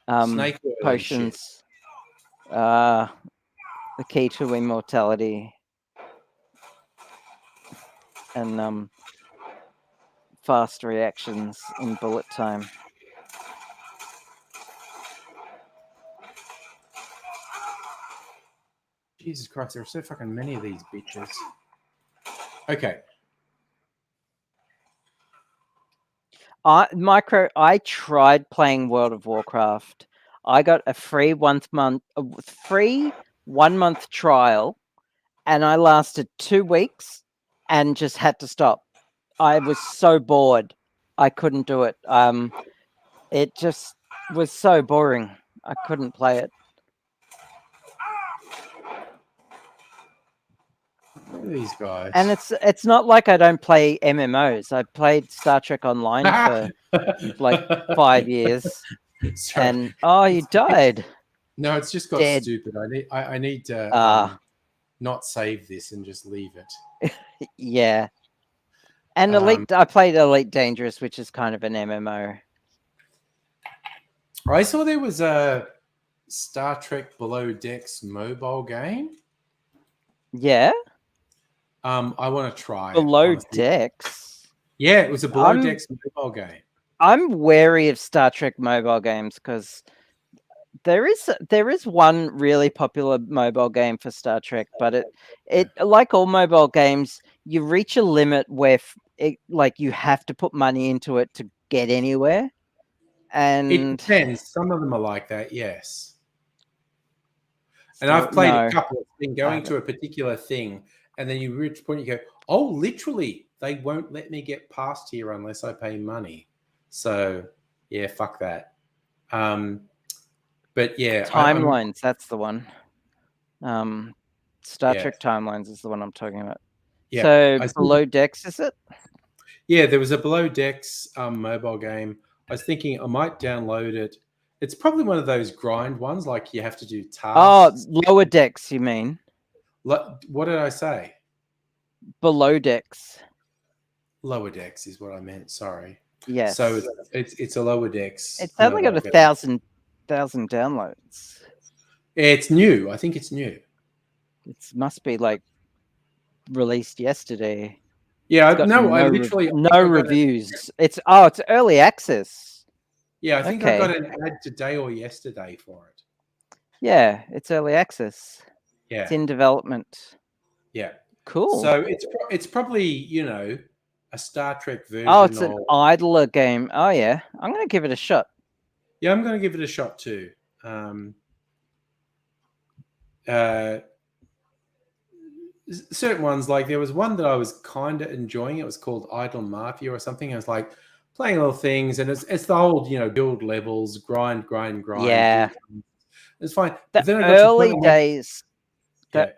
Snake oil and potions? The key to immortality. And fast reactions in bullet time. Jesus Christ, there are so fucking many of these bitches. Okay. I tried playing World of Warcraft. I got a free 1 month trial, and I lasted 2 weeks and just had to stop. I was so bored. I couldn't do it. It just was so boring. I couldn't play it. Look at these guys. And it's not like I don't play MMOs. I played Star Trek Online for like 5 years. Sorry. And you died. No, it's just got Dead. stupid. I need to not save this and just leave it. Yeah. And Elite, I played Elite Dangerous, which is kind of an MMO. I saw there was a Star Trek Below Decks mobile game. Yeah. I want to try Below Decks. Yeah, it was a Below Decks mobile game. I'm wary of Star Trek mobile games because There is one really popular mobile game for Star Trek, but it like all mobile games, you reach a limit where like you have to put money into it to get anywhere. It And depends. Some of them are like that, yes. And Star- I've played no, a couple of things going haven't. to a particular thing, and then you reach a point you go, oh, literally, they won't let me get past here unless I pay money. So yeah, fuck that. But yeah, Timelines, that's the one. Star Yeah. Trek Timelines is the one I'm talking about. Yeah, So I think- Below Decks, is it? yeah, there was a Below Decks mobile game. I was thinking I might download it. It's probably one of those grind ones, like you have to do Oh, tasks. Lower Decks, you mean? What did I say? Below Decks. Lower Decks is what I meant. Sorry. Yes. So it's a Lower Decks. It's only got mobile 1,000 downloads. It's new. I think it's new. It must be like released yesterday. Yeah, It's got no, I no literally I think no I got reviews. It's early access. Yeah, I think I got Okay. an ad today or yesterday for it. Yeah, it's early access. Yeah, It's in development. yeah. Cool. So it's probably a Star Trek version. Oh, it's an of, idler game. Oh yeah, I'm gonna give it a shot. Yeah, I'm going to give it a shot too. Certain ones, like there was one that I was kind of enjoying. It was called Idle Mafia or something. I was like playing little things, and it's the old build levels, grind. Yeah. It's fine. The But then I got to the early point where- days.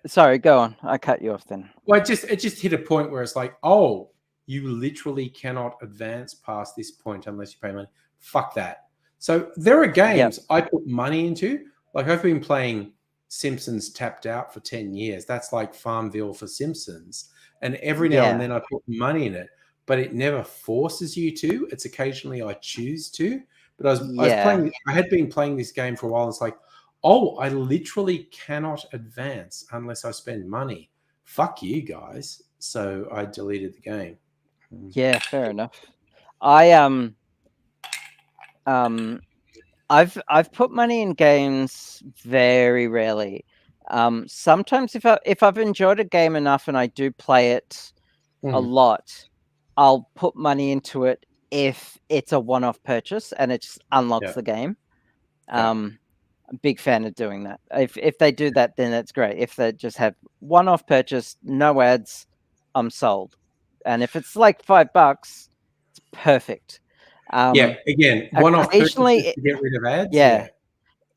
Sorry, go on. I cut you off then. Well, it just hit a point where it's like, oh, you literally cannot advance past this point unless you pay money. Fuck that. So there are games I put money into. Like I've been playing Simpsons Tapped Out for 10 years. That's like Farmville for Simpsons. And every now and then I put money in it, but it never forces you to. It's occasionally I choose to. But I had been playing this game for a while. And it's like, oh, I literally cannot advance unless I spend money. Fuck you guys. So I deleted the game. Yeah, fair enough. I've put money in games very rarely. Sometimes if I've enjoyed a game enough and I do play it a lot, I'll put money into it if it's a one-off purchase and it just unlocks the game. I'm a big fan of doing that. If they do that, then that's great. If they just have one-off purchase, no ads, I'm sold. And if it's like $5, it's perfect. Again, one-off occasionally purchases to get rid of ads. Yeah.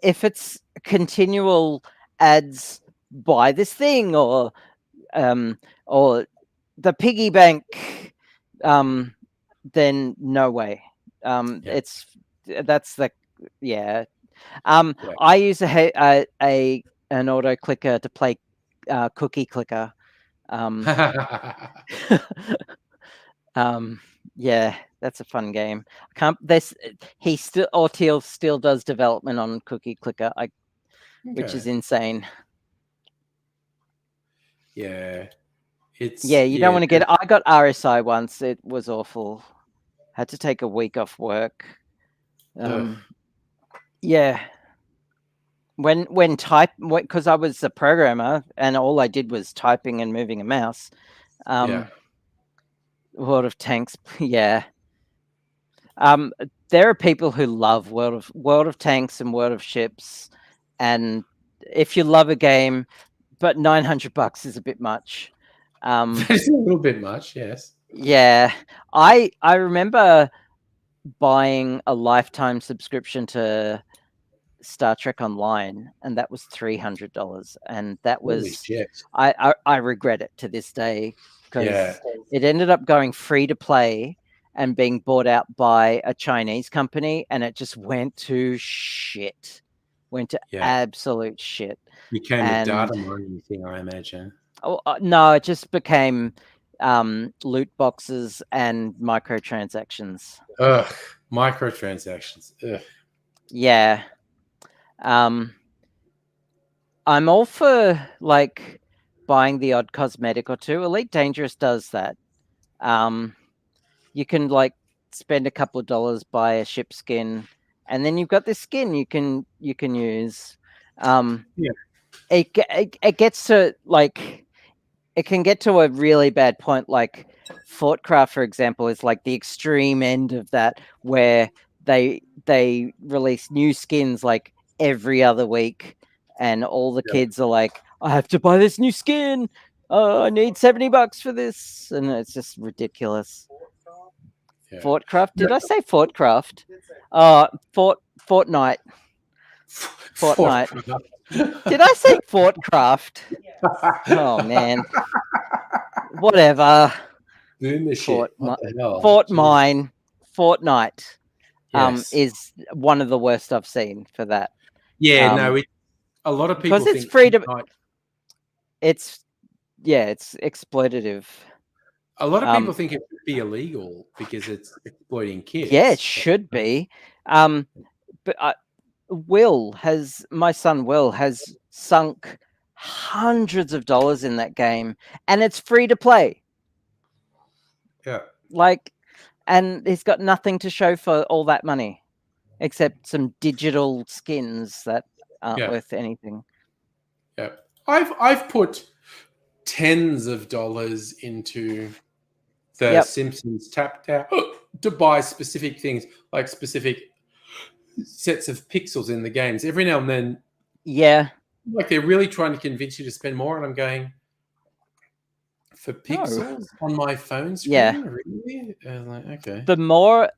If it's continual ads, buy this thing or the piggy bank, then no way. I use an auto clicker to play Cookie Clicker. Yeah, that's a fun game. Teal still does development on Cookie Clicker, which is insane. Yeah, you don't want to get. I got RSI once. It was awful. Had to take a week off work. Yeah. Because I was a programmer and all I did was typing and moving a mouse. World of Tanks, yeah. There are people who love World of Tanks and World of Ships, and if you love a game, but $900 is a bit much. It's a little bit much, yes. Yeah, I remember buying a lifetime subscription to Star Trek Online, and that was $300, and that was I regret it to this day because it ended up going free to play and being bought out by a Chinese company, and it just went to absolute shit. Became a data mining thing, I imagine. Oh no, it just became loot boxes and microtransactions. Ugh, microtransactions. Ugh. Yeah. I'm all for like buying the odd cosmetic or two. Elite Dangerous does that. You can like spend a couple of dollars, buy a ship skin, and then you've got this skin you can use. Yeah. It gets to like, it can get to a really bad point. Like Fortcraft, for example, is like the extreme end of that, where they release new skins like every other week, and all the kids are like, I have to buy this new skin. Oh, I need $70 for this, and it's just ridiculous. Yeah. Fortcraft? Did Yeah. I say Fortcraft? Fortnite. Fortnite. Did I say Fortcraft? Oh man. Whatever. Boomer shit. What the hell? Fortnite Yes. is one of the worst I've seen for that. Yeah, no, a lot of people because it's think free to. Fortnite- It's exploitative. a lot of people think it should be illegal because it's exploiting kids. Yeah, it should be. But my son Will has sunk hundreds of dollars in that game, and it's free to play. Yeah. Like, and he's got nothing to show for all that money, except some digital skins that aren't worth anything. Yeah, I've put tens of dollars into the Simpsons Tapped Out to buy specific things, like specific sets of pixels in the games. Every now and then, like they're really trying to convince you to spend more, and I'm going, for pixels on my phone screen? Really? Like, okay. The more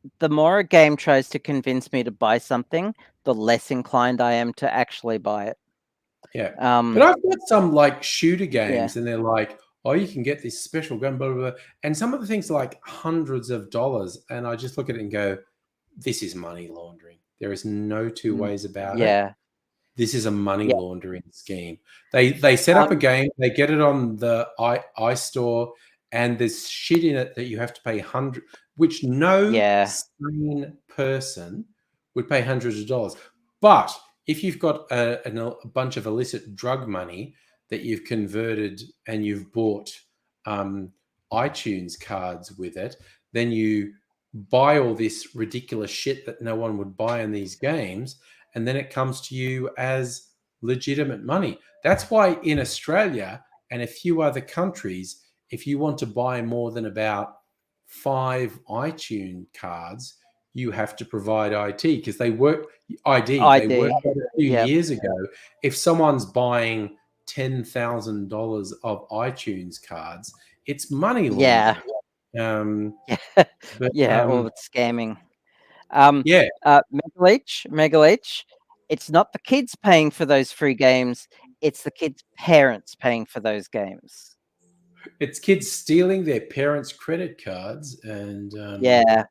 a game tries to convince me to buy something, the less inclined I am to actually buy it. Yeah. But I've got some like shooter games, and they're like, oh, you can get this special gun, blah, blah, blah. And some of the things are like hundreds of dollars. And I just look at it and go, this is money laundering. There is no two ways about it. This is a money laundering scheme. They set up a game, they get it on the iStore, and there's shit in it that you have to pay which no sane person would pay hundreds of dollars. But if you've got a bunch of illicit drug money that you've converted and you've bought iTunes cards with it, then you buy all this ridiculous shit that no one would buy in these games, and then it comes to you as legitimate money. That's why in Australia and a few other countries, if you want to buy more than about 5 iTunes cards, you have to provide ID because they work They worked out a few years ago. If someone's buying $10,000 of iTunes cards, it's money laundering. Or it's scamming. Megaleech, it's not the kids paying for those free games, it's the kids' parents paying for those games. It's kids stealing their parents' credit cards, and there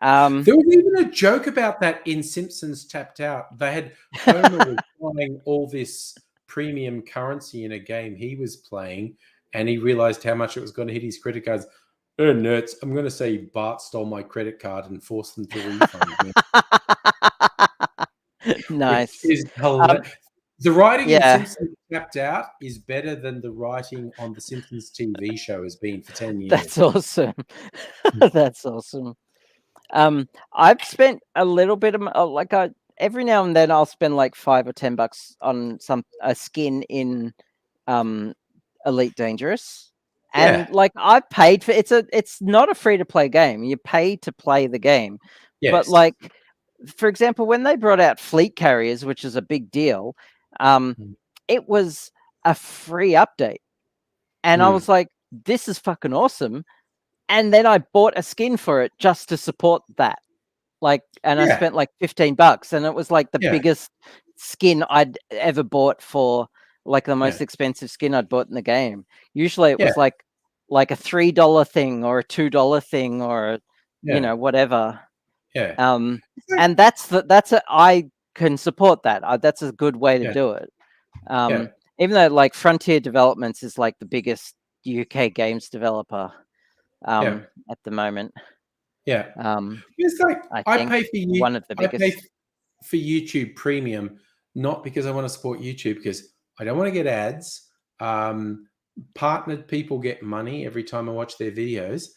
was even a joke about that in Simpsons Tapped Out. They had Homer was buying all this premium currency in a game he was playing, and he realized how much it was going to hit his credit cards. Oh, nerds, I'm going to say Bart stole my credit card and forced them to refund me. Nice. The writing in Simpsons Tapped Out is better than the writing on the Simpsons TV show has been for 10 years. That's awesome. That's awesome. I've spent a little bit of every now and then I'll spend like $5 or $10 on a skin in Elite Dangerous. And like I've paid for it's not a free to play game. You pay to play the game. Yes. But like, for example, when they brought out Fleet Carriers, which is a big deal, it was a free update. And I was like, this is fucking awesome. And then I bought a skin for it just to support that. I spent like $15, and it was like the biggest skin I'd ever bought for like the most expensive skin I'd bought in the game. Usually it was like a $3 thing or a $2 thing or whatever. And I can support that. That's a good way to do it. Even though like Frontier Developments is like the biggest UK games developer at the moment. It's like I pay for one of the biggest. I pay for YouTube Premium, not because I want to support YouTube, because I don't want to get ads. Partnered people get money every time I watch their videos,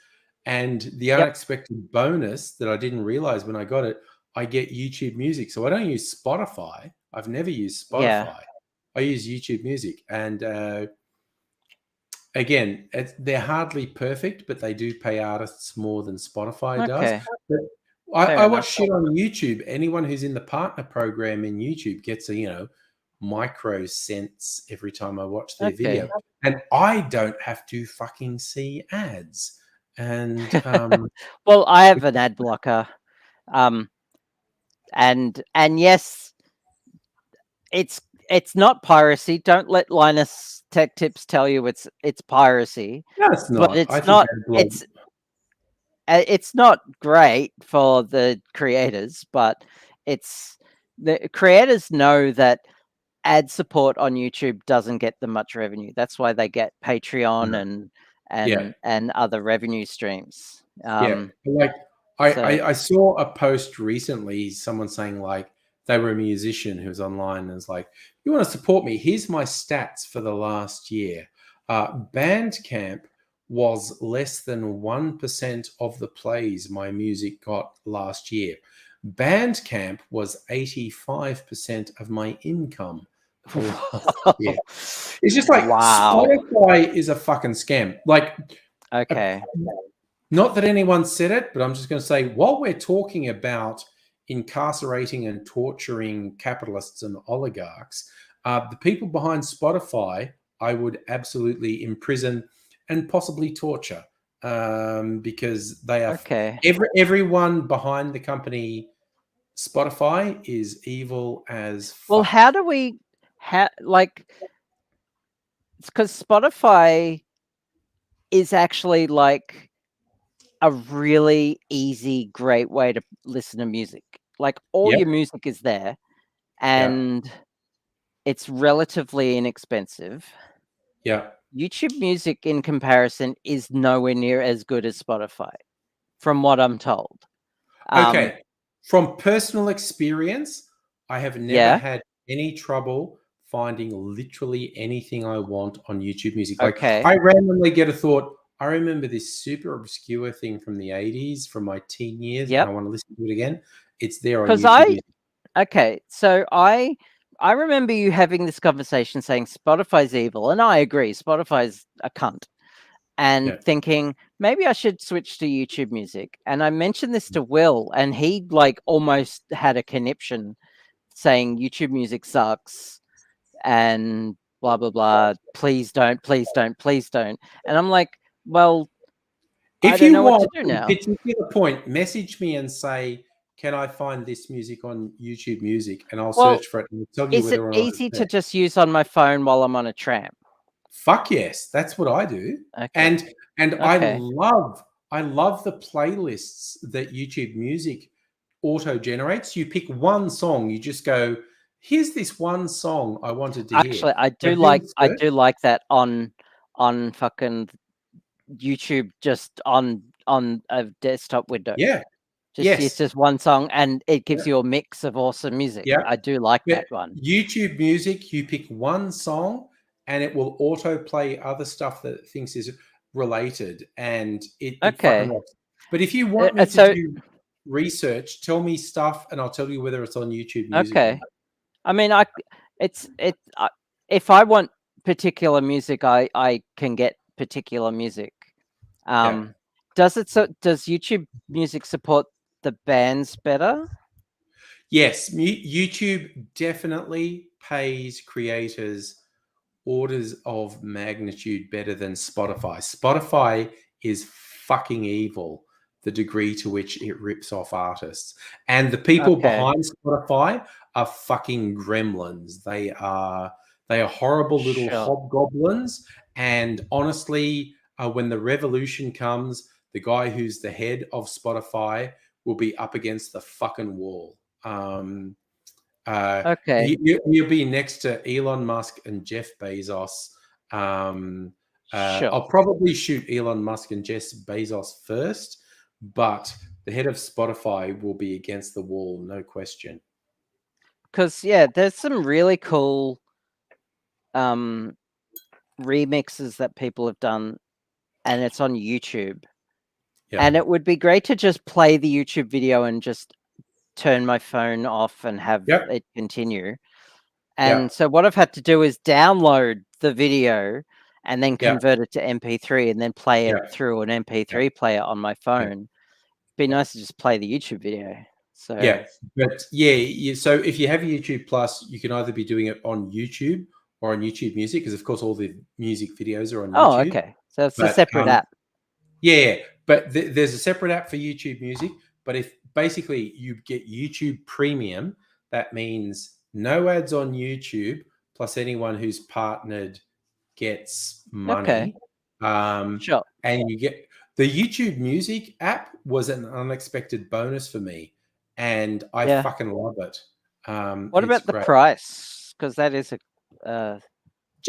and the unexpected bonus that I didn't realize when I got it, I get YouTube Music. So I don't use Spotify. I've never used Yeah. Spotify. I use YouTube Music. And again, they're hardly perfect, but they do pay artists more than Spotify does. Okay. But Fair I watch enough. shit on YouTube. Anyone who's in the partner program in YouTube gets a, micro cents every time I watch their video. Okay. And I don't have to fucking see ads. And Well, I have an ad blocker. And yes, it's not piracy. Don't let Linus Tech Tips tell you it's piracy. no, it's not. But it's I think not. ad block- It's not great for the creators, but it's the creators know that ad support on YouTube doesn't get them much revenue. That's why they get Patreon and other revenue streams. Like so- I saw a post recently, someone saying like they were a musician who was online and was like, you want to support me? Here's my stats for the last year. Bandcamp was less than 1% of the plays my music got last year. Bandcamp was 85% of my income for last year. It's just like Wow. Spotify is a fucking scam. Like, Okay. not that anyone said it, but I'm just going to say, while we're talking about incarcerating and torturing capitalists and oligarchs, the people behind Spotify, I would absolutely imprison and possibly torture, because they are Okay. everyone behind the company Spotify is evil as fuck. Well, how do we like? It's because Spotify is actually like a really easy, great way to listen to music. Like all Yep. your music is there, and it's relatively inexpensive. Yeah. YouTube Music, in comparison, is nowhere near as good as Spotify, from what I'm told. Okay. From personal experience, I have never had any trouble finding literally anything I want on YouTube Music. Like, Okay. I randomly get a thought. I remember this super obscure thing from the 80s, from my teen years. Yep. And I want to listen to it again. It's there on 'Cause YouTube Music. Okay, so I remember you having this conversation saying Spotify's evil, and I agree, Spotify's a cunt. And thinking maybe I should switch to YouTube Music. And I mentioned this to Will, and he like almost had a conniption saying YouTube Music sucks and blah blah blah. Please don't, please don't, please don't. And I'm like, well, I If don't you know want what to do now. a particular point, message me and say, can I find this music on YouTube Music? And I'll search for it and tell you Is it whether or not easy it's to there. just use on my phone while I'm on a tram? Fuck yes, that's what I do. Okay. And Okay. I love the playlists that YouTube Music auto generates. You pick one song, you just go, here's this one song I wanted to hear. Actually, I do And like he'll search. that on fucking YouTube, just on a desktop window. Yeah. It's Yes. just one song, and it gives you a mix of awesome music. Yeah. I do like But that one. YouTube Music, you pick one song and it will auto play other stuff that it thinks is related, and it Okay. fucking works. But if you want me to do research, tell me stuff and I'll tell you whether it's on YouTube Music. Okay. I mean, if I want particular music, I can get particular music. Does YouTube Music support the bands better? Yes, YouTube definitely pays creators orders of magnitude better than Spotify. Spotify is fucking evil, the degree to which it rips off artists. And the people behind Spotify are fucking gremlins. They are horrible little hobgoblins. And honestly, when the revolution comes, the guy who's the head of Spotify will be up against the fucking wall. You'll be next to Elon Musk and Jeff Bezos. I'll probably shoot Elon Musk and Jeff Bezos first, but the head of Spotify will be against the wall, no question. Because there's some really cool remixes that people have done, and it's on YouTube. And it would be great to just play the YouTube video and just turn my phone off and have Yep. it continue. Yep. And so what I've had to do is download the video and then Yep. convert it to MP3 and then play it Yep. through an MP3 player on my phone. Be nice to just play the YouTube video. So Yeah, but so if you have YouTube Plus, you can either be doing it on YouTube or on YouTube Music, because of course all the music videos are on Oh, YouTube. okay. So it's a But, separate app. Yeah, but there's a separate app for YouTube Music. But if basically you get YouTube Premium, that means no ads on YouTube, plus anyone who's partnered gets money. Sure. And you get the YouTube Music app was an unexpected bonus for me, and I Yeah. fucking love it. What about the price? Because that is a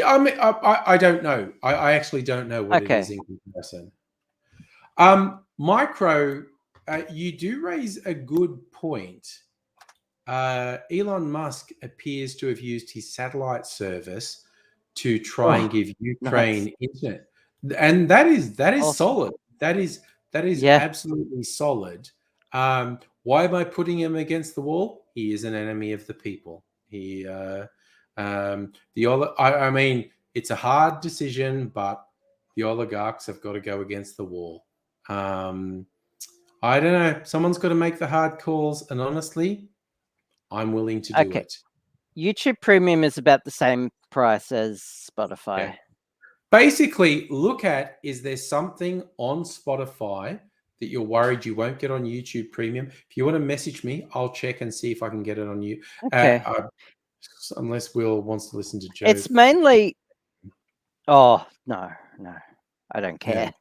I mean, I don't know. I actually don't know what it is Okay. in comparison. Micro, you do raise a good point. Elon Musk appears to have used his satellite service to try and give Ukraine internet, and that is Awesome. solid. That is Yeah. absolutely solid. Why am I putting him against the wall? He is an enemy of the people. He, I mean, it's a hard decision, but the oligarchs have got to go against the wall. I don't know. Someone's got to make the hard calls, and honestly, I'm willing to do it. YouTube Premium is about the same price as Spotify. Yeah. Basically, look at, is there something on Spotify that you're worried you won't get on YouTube Premium? If you want to message me, I'll check and see if I can get it on you. Okay. Unless Will wants to listen to Joe. It's mainly. Oh no, I don't care.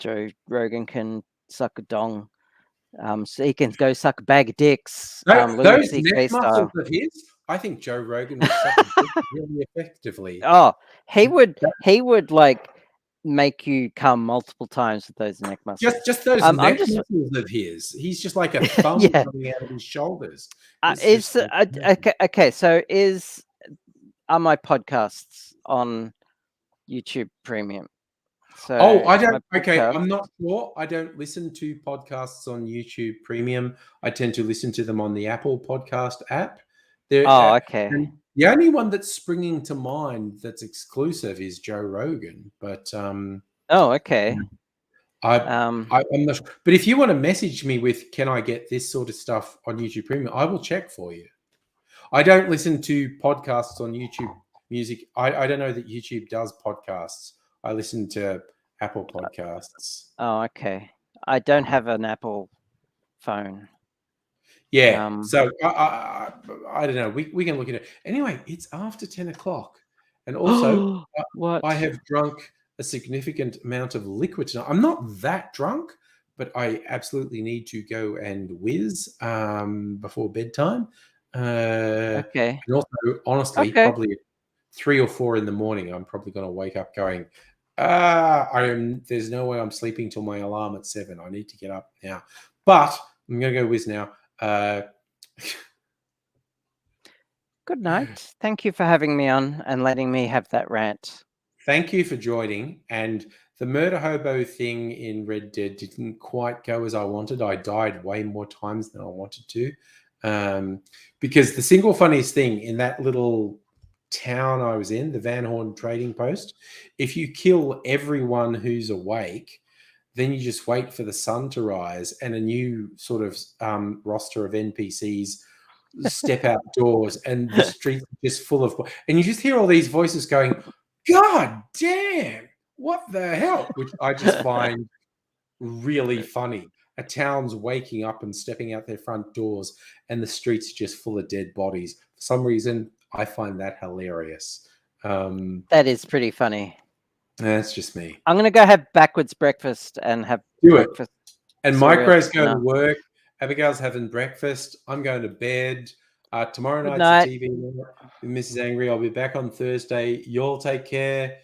Joe Rogan can suck a dong. So he can go suck a bag of dicks. Those neck muscles of his, I think Joe Rogan would suck a dick really effectively. Oh, he would like make you come multiple times with those neck muscles. Just those neck muscles of his. He's just like a thumb coming out of his shoulders. Okay. So are my podcasts on YouTube Premium? So I don't. Okay, I'm not sure. I don't listen to podcasts on YouTube Premium. I tend to listen to them on the Apple Podcast app. Okay. The only one that's springing to mind that's exclusive is Joe Rogan. But okay. I'm not sure. But if you want to message me with, can I get this sort of stuff on YouTube Premium, I will check for you. I don't listen to podcasts on YouTube Music. I don't know that YouTube does podcasts. I listen to Apple Podcasts. Oh, okay. I don't have an Apple phone. Yeah. So I don't know. We can look at it. Anyway, it's after 10 o'clock. And also, I have drunk a significant amount of liquid tonight. I'm not that drunk, but I absolutely need to go and whiz before bedtime. Okay. And also, honestly, probably at 3 or 4 in the morning, I'm probably going to wake up going, there's no way I'm sleeping till my alarm at 7. I need to get up now. But I'm going to go whiz now. Good night. Thank you for having me on and letting me have that rant. Thank you for joining. And the murder hobo thing in Red Dead didn't quite go as I wanted. I died way more times than I wanted to. Because the single funniest thing in that little town I was in, the Van Horn Trading Post, if you kill everyone who's awake, then you just wait for the sun to rise and a new sort of roster of NPCs step outdoors and the streets are just full of, and you just hear all these voices going, God damn, what the hell? Which I just find really funny. A town's waking up and stepping out their front doors and the streets are just full of dead bodies. For some reason, I find that hilarious. That is pretty funny. That's just me. I'm going to go have backwards breakfast and have breakfast. And Micro's going to work. Abigail's having breakfast. I'm going to bed. Tomorrow night's a TV night with Mrs. Angry. I'll be back on Thursday. Y'all take care.